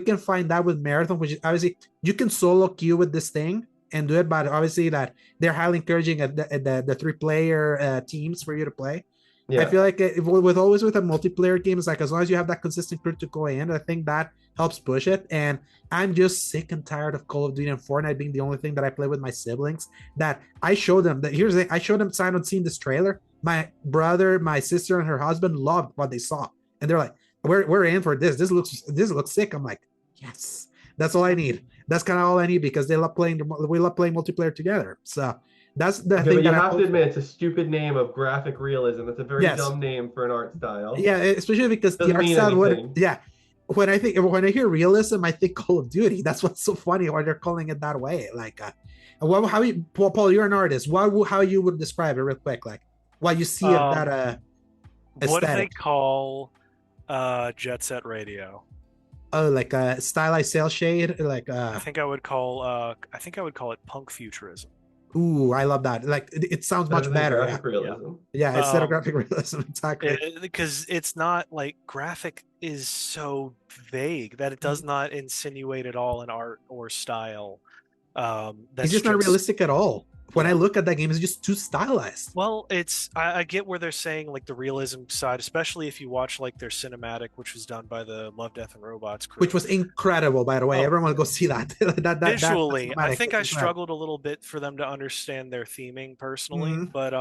can find that with Marathon, which is obviously you can solo queue with this thing and do it, but obviously that they're highly encouraging the 3-player teams for you to play. I feel like with a multiplayer game, it's like as long as you have that consistent crew to go in, I think that helps push it. And I'm just sick and tired of Call of Duty and Fortnite being the only thing that I play with my siblings. That I showed them that here's the thing, I showed them signed on seeing this trailer. My brother, my sister, and her husband loved what they saw, and they're like, "We're in for this. This looks sick." I'm like, "Yes, that's all I need. That's kind of all I need because we love playing multiplayer together." So that's the thing. But you have to admit, it's a stupid name of graphic realism. It's a very dumb name for an art style. Yeah, especially because the art style. When I hear realism, I think Call of Duty. That's what's so funny why they're calling it that way. Like, Paul, you're an artist. How you would describe it real quick? Like, what you see of that aesthetic. What do they call Jet Set Radio? Oh, like a stylized cell shade. Like I think I would call it punk futurism. Ooh, I love that. Like it sounds much better. Graphic realism. Yeah, instead of graphic realism, exactly. Because it's not like graphic is so vague that it does not insinuate at all an art or style. It's just not realistic at all. When I look at that game, it's just too stylized. Well, I get where they're saying like the realism side, especially if you watch like their cinematic, which was done by the Love, Death, and Robots crew, which was incredible, by the way. Everyone go see that. Visually, I think I struggled a little bit for them to understand their theming personally, but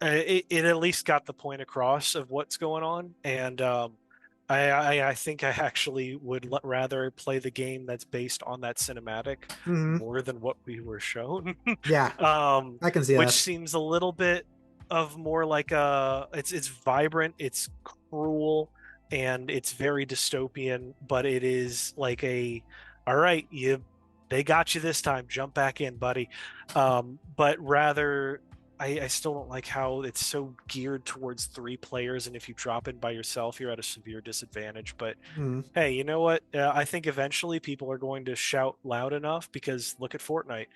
it at least got the point across of what's going on, and I think I actually would rather play the game that's based on that cinematic more than what we were shown. Yeah, I can see that. Which seems a little bit of more like it's vibrant, it's cruel, and it's very dystopian, but it is like all right, they got you this time, jump back in, buddy. But rather, I still don't like how it's so geared towards 3 players, and if you drop in by yourself, you're at a severe disadvantage. But hey, you know what? I think eventually people are going to shout loud enough because look at Fortnite.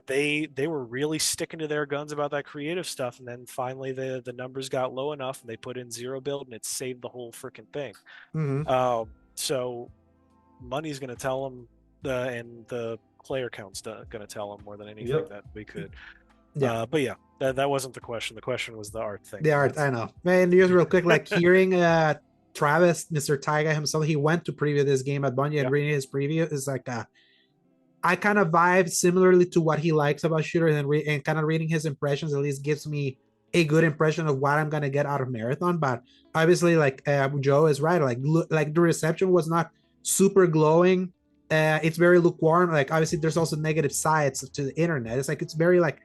They were really sticking to their guns about that creative stuff, and then finally the numbers got low enough, and they put in zero build, and it saved the whole freaking thing. So money's going to tell them, and the player count's going to tell them more than anything that we could. Yeah, but yeah, that wasn't the question. The question was the art thing. The art, I know. Man, just real quick, like hearing Travis, Mr. Taiga himself, he went to preview this game at Bungie and reading his preview is like I kind of vibe similarly to what he likes about shooters, and kind of reading his impressions at least gives me a good impression of what I'm gonna get out of Marathon. But obviously, like Joe is right, like the reception was not super glowing. It's very lukewarm. Like obviously, there's also negative sides to the internet. It's like it's very like.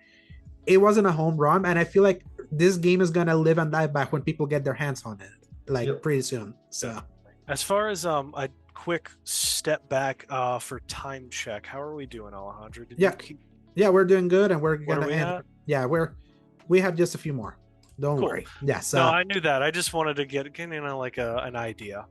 It wasn't a home run, and I feel like this game is gonna live and die back when people get their hands on it, like pretty soon. So, as far as a quick step back for time check, how are we doing, Alejandro? Yeah, we're doing good, and we're gonna end. Yeah, we have just a few more. Don't worry. Yeah, so no, I knew that. I just wanted to get like an idea.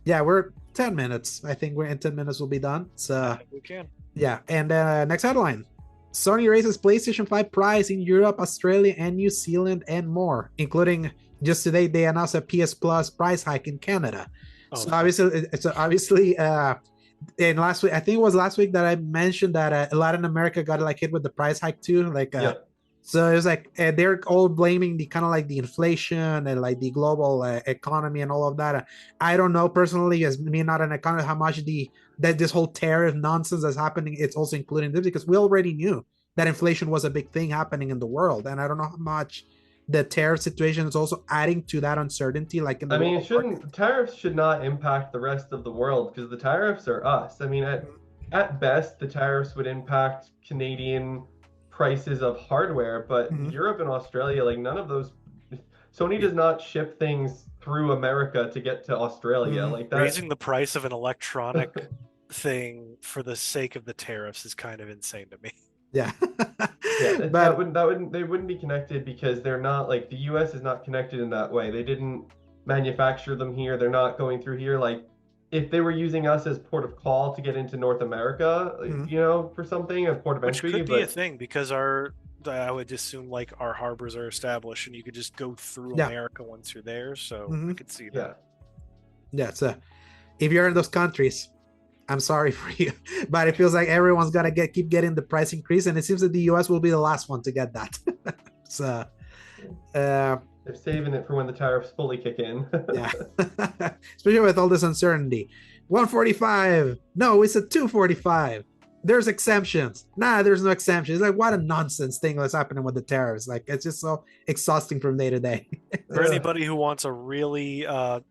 Yeah, we're 10 minutes. I think we're in 10 minutes. We'll be done. So I think we can. Yeah, and next headline. Sony raises PlayStation 5 price in Europe, Australia, and New Zealand, and more, including just today they announced a PS Plus price hike in Canada. So obviously, and last week, I think it was last week that I mentioned that Latin America got like hit with the price hike too. Like, so it was like they're all blaming the kind of like the inflation and like the global economy and all of that. I don't know personally, as me not an economist, how much that this whole tariff nonsense that's happening, it's also including this, because we already knew that inflation was a big thing happening in the world, and I don't know how much the tariff situation is also adding to that uncertainty. Like, tariffs should not impact the rest of the world because the tariffs are us. I mean, at best, the tariffs would impact Canadian prices of hardware, but Europe and Australia, like none of those. Sony does not ship things through America to get to Australia. Like that. Raising the price of an electronic thing for the sake of the tariffs is kind of insane to me. Yeah. Yeah, But they wouldn't be connected because they're not like the US is not connected in that way. They didn't manufacture them here. They're not going through here. Like if they were using us as port of call to get into North America, you know, for something, a port of Which entry, could be a but thing because I would assume like our harbors are established and you could just go through Yeah. America once you're there. So I could see yeah. that. yeah, so if you're in those countries, I'm sorry for you, but it feels like everyone's gonna keep getting the price increase, and it seems that the US will be the last one to get that. So They're saving it for when the tariffs fully kick in. yeah. Especially with all this uncertainty. 145. No, it's a 245. There's exemptions. Nah, there's no exemptions. It's like, what a nonsense thing that's happening with the tariffs. Like, it's just so exhausting from day to day. For anybody who wants a really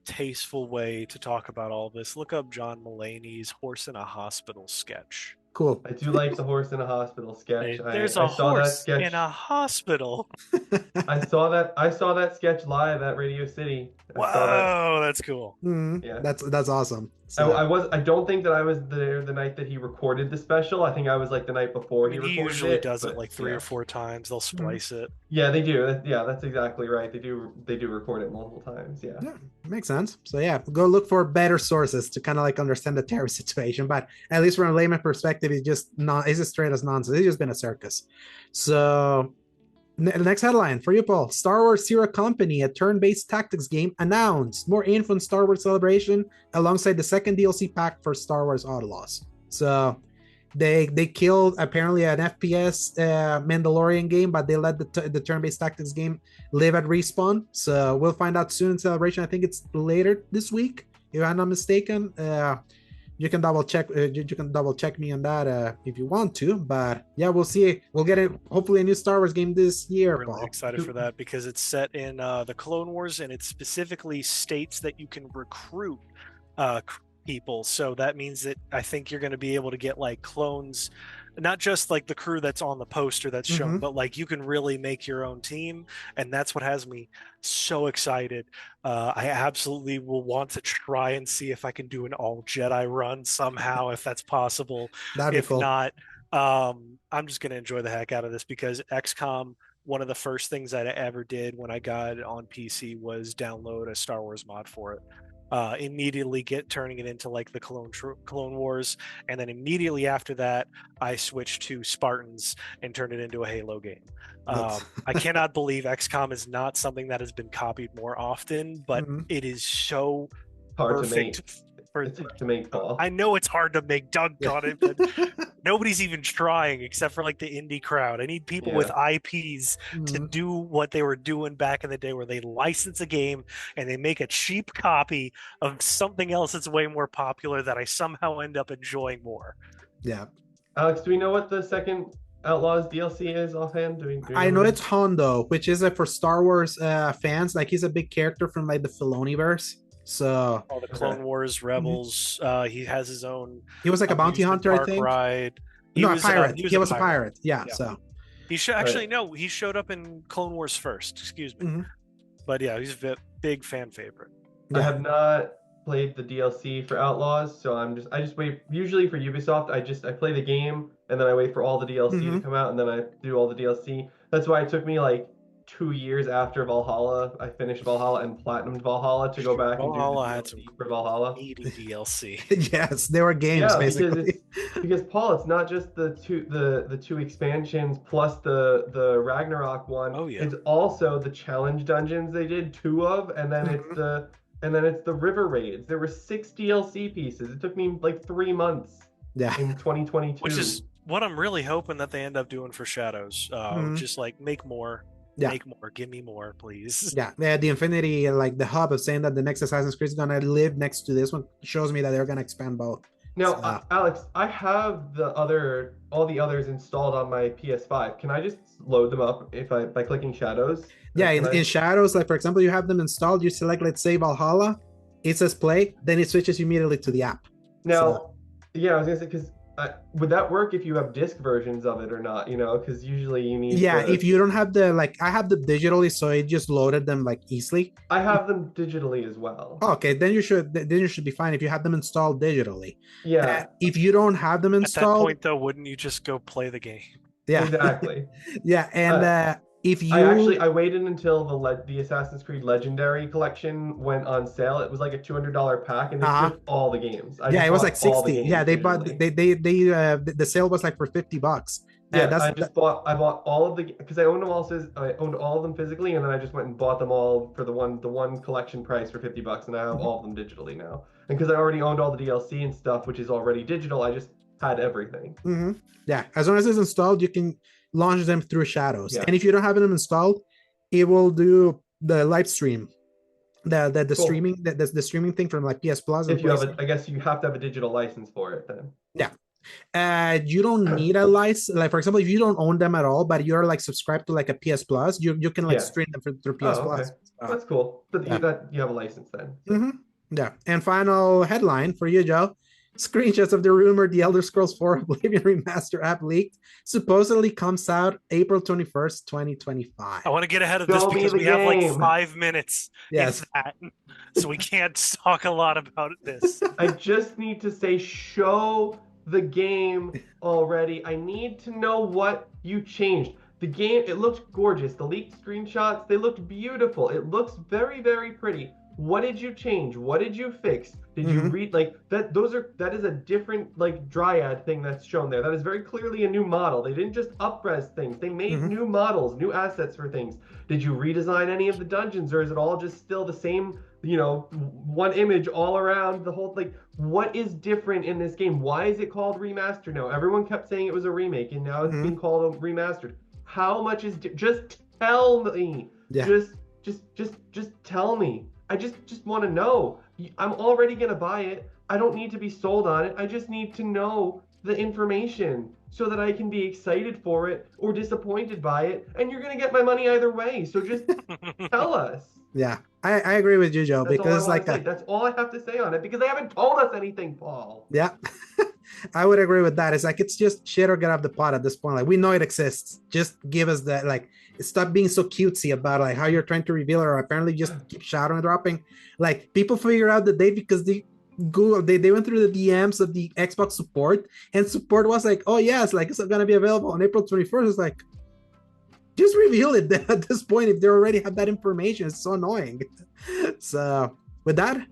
tasteful way to talk about all this, look up John Mulaney's Horse in a Hospital sketch. Cool. I do like the horse in a hospital sketch. There's I a saw that horse sketch. in a hospital. I saw that sketch live at Radio City. Wow, that's cool. Yeah. That's awesome. So, I don't think that I was there the night that he recorded the special. I think I was like the night before he recorded it. He usually does it but, like 3 or 4 times. They'll splice it. Yeah, they do. Yeah, that's exactly right. They do record it multiple times. Yeah. Yeah, makes sense. So yeah, go look for better sources to kind of like understand the tariff situation. But at least from a layman perspective, it's just straight as nonsense. It's just been a circus. So next headline for you, Paul. Star Wars Zero Company, a turn-based tactics game, announced more info on Star Wars Celebration alongside the second DLC pack for Star Wars Outlaws. So they killed apparently an FPS Mandalorian game, but they let the turn-based tactics game live at Respawn. So we'll find out soon in Celebration. I think it's later this week, if I'm not mistaken. You can double check. You can double check me on that if you want to. But yeah, we'll see. We'll get it. Hopefully, a new Star Wars game this year. I'm really Paul. excited for that because it's set in the Clone Wars, and it specifically states that you can recruit people. So that means that I think you're going to be able to get like clones, not just like the crew that's on the poster that's shown, but like you can really make your own team, and that's what has me so excited. I absolutely will want to try and see if I can do an all Jedi run somehow, if that's possible. That'd be if cool. not, I'm just going to enjoy the heck out of this because XCOM, one of the first things that I ever did when I got it on PC was download a Star Wars mod for it. Immediately turning it into like the Clone Wars, and then immediately after that I switched to Spartans and turned it into a Halo game. I cannot believe XCOM is not something that has been copied more often, but it is so hard perfect. It's hard to make, Paul. I know it's hard to make, doggone it, but nobody's even trying except for like the indie crowd. I need people with IPs to do what they were doing back in the day, where they license a game and they make a cheap copy of something else that's way more popular that I somehow end up enjoying more. Yeah. Alex, do we know what the second Outlaws DLC is offhand? Do we I know it's Hondo, which is for Star Wars fans. Like he's a big character from like the Filoniverse. So all the Clone Wars Rebels, he has his own. He was like a bounty hunter, I think. Ride. He was a pirate. Yeah. So he he showed up in Clone Wars first. Excuse me. But yeah, he's a big fan favorite. I have not played the DLC for Outlaws, so I just wait. Usually for Ubisoft, I play the game and then I wait for all the DLC to come out, and then I do all the DLC. That's why it took me like 2 years after Valhalla. I finished Valhalla and platinumed Valhalla to go back and do the DLC for Valhalla. Needing DLC. Yes, there were games basically. Because Paul, it's not just the two expansions plus the Ragnarok one. Oh yeah. It's also the challenge dungeons they did 2 of, and then it's the river raids. There were 6 DLC pieces. It took me like 3 months. Yeah. In 2022. Which is what I'm really hoping that they end up doing for Shadows. Just like make more. Make more, give me more, please. Yeah, the Infinity, like the hub of saying that the next Assassin's Creed is gonna live next to this one shows me that they're gonna expand both. Now, Alex, I have all the others installed on my PS5. Can I just load them up by clicking Shadows? Yeah, in Shadows, like for example, you have them installed. You select, let's say Valhalla, it says play, then it switches immediately to the app. Now, yeah, I was gonna say because Would that work if you have disc versions of it or not? Because usually you need Yeah, to. if you don't have the like, I have the digitally, so it just loaded them like easily. I have them digitally as well. Okay, then you should be fine if you have them installed digitally. Yeah, If you don't have them At that installed, point, though, wouldn't you just go play the game? yeah, exactly. yeah, and Uh, if I you actually I waited until the Assassin's Creed Legendary collection went on sale. It was like a $200 pack, and it's uh-huh. just all the games. I Yeah, just it was like bought all the 60. Yeah, games they bought digitally. the sale was like for $50. Yeah, That's I bought all of the because I owned them all I owned all of them physically, and then I just went and bought them all for the one collection price for $50, and I have all of them digitally now. And because I already owned all the DLC and stuff, which is already digital, I just had everything. Yeah, as long as it's installed, you can launch them through Shadows. Yeah, And if you don't have them installed, it will do the live stream, the cool. streaming, the streaming thing from like PS Plus and If you have PlayStation. I guess you have to have a digital license for it then. Yeah, you don't need a license. Like for example, if you don't own them at all, but you're like subscribed to like a PS Plus, you can like Yeah. stream them through PS Oh, okay. Plus. That's cool. But Yeah. you have a license then. So. Mm-hmm. Yeah. And final headline for you, Joe. Screenshots of the rumored The Elder Scrolls 4 Oblivion Remaster app leaked. Supposedly comes out April 21st, 2025. I want to get ahead of this Show me because the we have like game. 5 minutes. Yes. If that. So we can't talk a lot about this. I just need to say, show the game already. I need to know what you changed. The game, it looked gorgeous. The leaked screenshots, they looked beautiful. It looks very, very pretty. What did you change? What did you fix? Did you read like that? That is a different like dryad thing that's shown there. That is very clearly a new model. They didn't just up-res things. They made new models, new assets for things. Did you redesign any of the dungeons, or is it all just still the same, one image all around the whole, like, what is different in this game? Why is it called remastered now? Everyone kept saying it was a remake, and now it's being called a remastered. How much is just tell me. Yeah. Just tell me. I just want to know. I'm already gonna buy it. I don't need to be sold on it. I just need to know the information so that I can be excited for it or disappointed by it. And you're gonna get my money either way. So just tell us. Yeah, I agree with you, Joe, That's because all that's all I have to say on it, because they haven't told us anything, Paul. yeah, I would agree with that. It's like, it's just shit or get off the pot at this point. Like, we know it exists. Just give us that. Like, stop being so cutesy about like how you're trying to reveal it, or apparently just keep shadowing dropping. Like, people figure out the date because they went through the DMs of the Xbox support, and support was like, oh yes, like, it's gonna be available on April 21st. It's like, just reveal it at this point if they already have that information. It's so annoying. So with that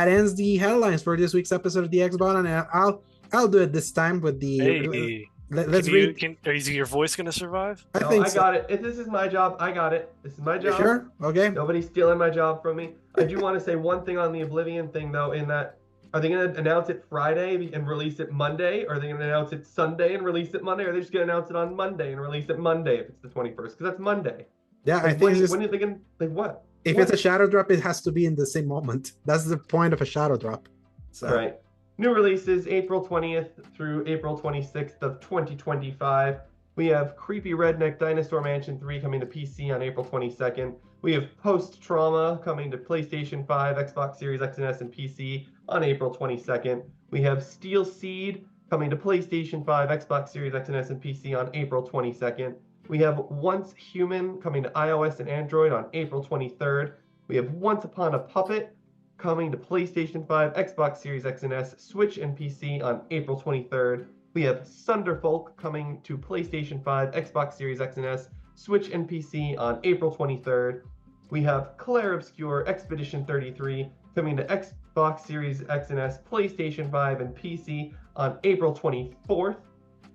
ends the headlines for this week's episode of the Xbox, and I'll do it this time with the Hey, let's read. Is your voice going to survive? I think I so. got it. If this is my job, I got it. This is my job. Sure. Okay. Nobody's stealing my job from me. I do want to say one thing on the Oblivion thing, though, in that, are they going to announce it Friday and release it Monday? Or are they going to announce it Sunday and release it Monday? Or are they just going to announce it on Monday and release it Monday if it's the 21st? Because that's Monday. Yeah, like, I think when are they going to, like, what? If it's a shadow drop, it has to be in the same moment. That's the point of a shadow drop. So. All right. New releases April 20th through April 26th of 2025. We have Creepy Redneck Dinosaur Mansion 3 coming to PC on April 22nd. We have Post Trauma coming to PlayStation 5, Xbox Series X and S, and PC on April 22nd. We have Steel Seed coming to PlayStation 5, Xbox Series X and S, and PC on April 22nd. We have Once Human coming to iOS and Android on April 23rd. We have Once Upon a Puppet coming to PlayStation 5, Xbox Series X and S, Switch, and PC on April 23rd. We have Sunderfolk coming to PlayStation 5, Xbox Series X and S, Switch, and PC on April 23rd. We have Clair Obscur Expedition 33 coming to Xbox Series X and S, PlayStation 5, and PC on April 24th.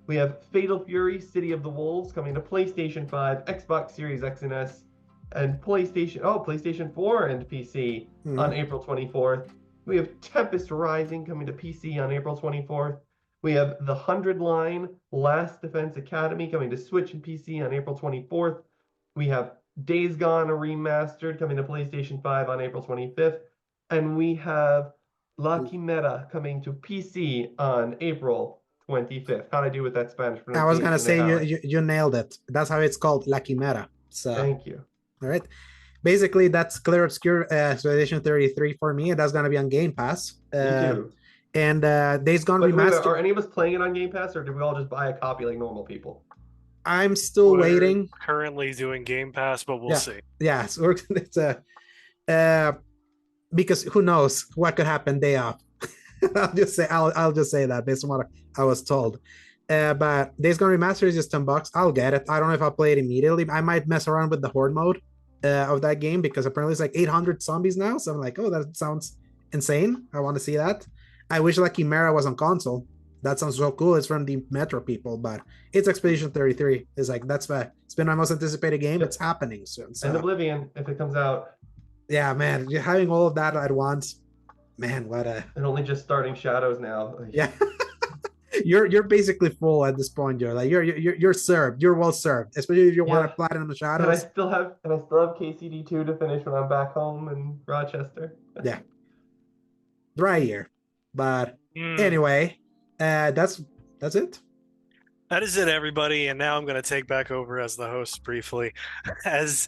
We have Fatal Fury City of the Wolves coming to PlayStation 5, Xbox Series X and S, and PlayStation 4 and PC on April 24th. We have Tempest Rising coming to PC on April 24th. We have The 100 Line Last Defense Academy coming to Switch and PC on April 24th. We have Days Gone Remastered coming to PlayStation 5 on April 25th. And we have La Quimera coming to PC on April 25th. How'd I do with that Spanish pronunciation? I was going to say you nailed it. That's how it's called, La Quimera. So, thank you. All right. Basically, that's Clair Obscur Expedition 33 for me. That's going to be on Game Pass. Me too. And Days Gone But wait, Remastered. are any of us playing it on Game Pass, or did we all just buy a copy like normal people? I'm still We're waiting. currently doing Game Pass, but we'll see. Yeah, so it's because who knows what could happen day off. I'll just say that based on what I was told. But Days Gone Remastered is just $10. I'll get it. I don't know if I'll play it immediately. I might mess around with the horde mode of that game because apparently it's like 800 zombies now. So I'm like, oh, that sounds insane. I want to see that. I wish like Chimera was on console. That sounds so cool. It's from the Metro people, but it's Expedition 33. It's like it's been my most anticipated game. Yep. It's happening soon. So. And Oblivion, if it comes out. Yeah, man, having all of that at once, man, what a. And only just starting Shadows now. Yeah. You're basically full at this point, Joe. Like you're served. You're well served, especially if you want to platinum the Shadows. And I still have KCD2 to finish when I'm back home in Rochester. Yeah. Dry year. But anyway, that's it. That is it, everybody. And now I'm going to take back over as the host briefly as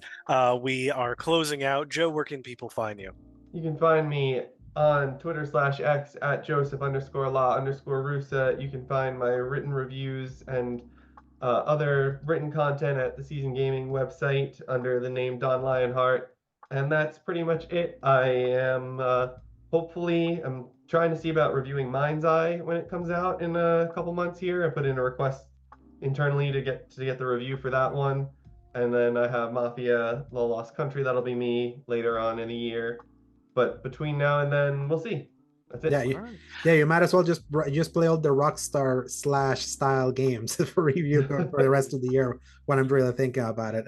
we are closing out. Joe, where can people find you? You can find me on Twitter/X at Joseph_La_Rusa. You can find my written reviews and other written content at the Season Gaming website under the name Don Lionheart. And that's pretty much it. I am I'm trying to see about reviewing Mind's Eye when it comes out in a couple months here. I put in a request internally to get the review for that one. And then I have Mafia: The Lost Country. That'll be me later on in the year. But between now and then, we'll see. That's it. You might as well just play all the Rockstar / style games for review for the rest of the year when I'm really thinking about it.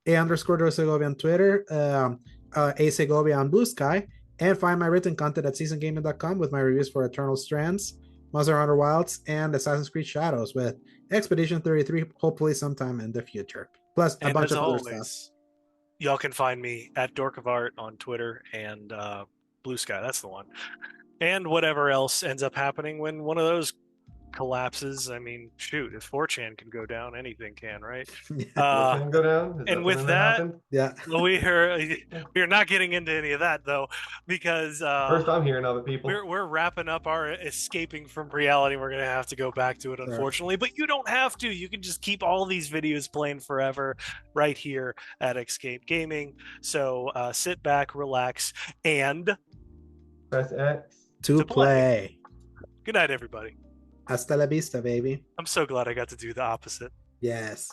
A_Segovia on Twitter, A Segovia on Blue Sky, and find my written content at seasongaming.com with my reviews for Eternal Strands, Monster Hunter Wilds, and Assassin's Creed Shadows with Expedition 33, hopefully sometime in the future. Plus a bunch of other stuff. Y'all can find me at Dork of Art on Twitter and Blue Sky. That's the one. And whatever else ends up happening when one of those collapses. I mean, shoot, if 4chan can go down, anything can, right? Can go down? And with that, yeah, we're not getting into any of that though, because first I'm hearing of it, people. We're wrapping up our escaping from reality. We're gonna have to go back to it, unfortunately. But you don't have to. You can just keep all these videos playing forever right here at Escape Gaming. So sit back, relax, and press X to play. Good night, everybody. Hasta la vista, baby. I'm so glad I got to do the opposite. Yes.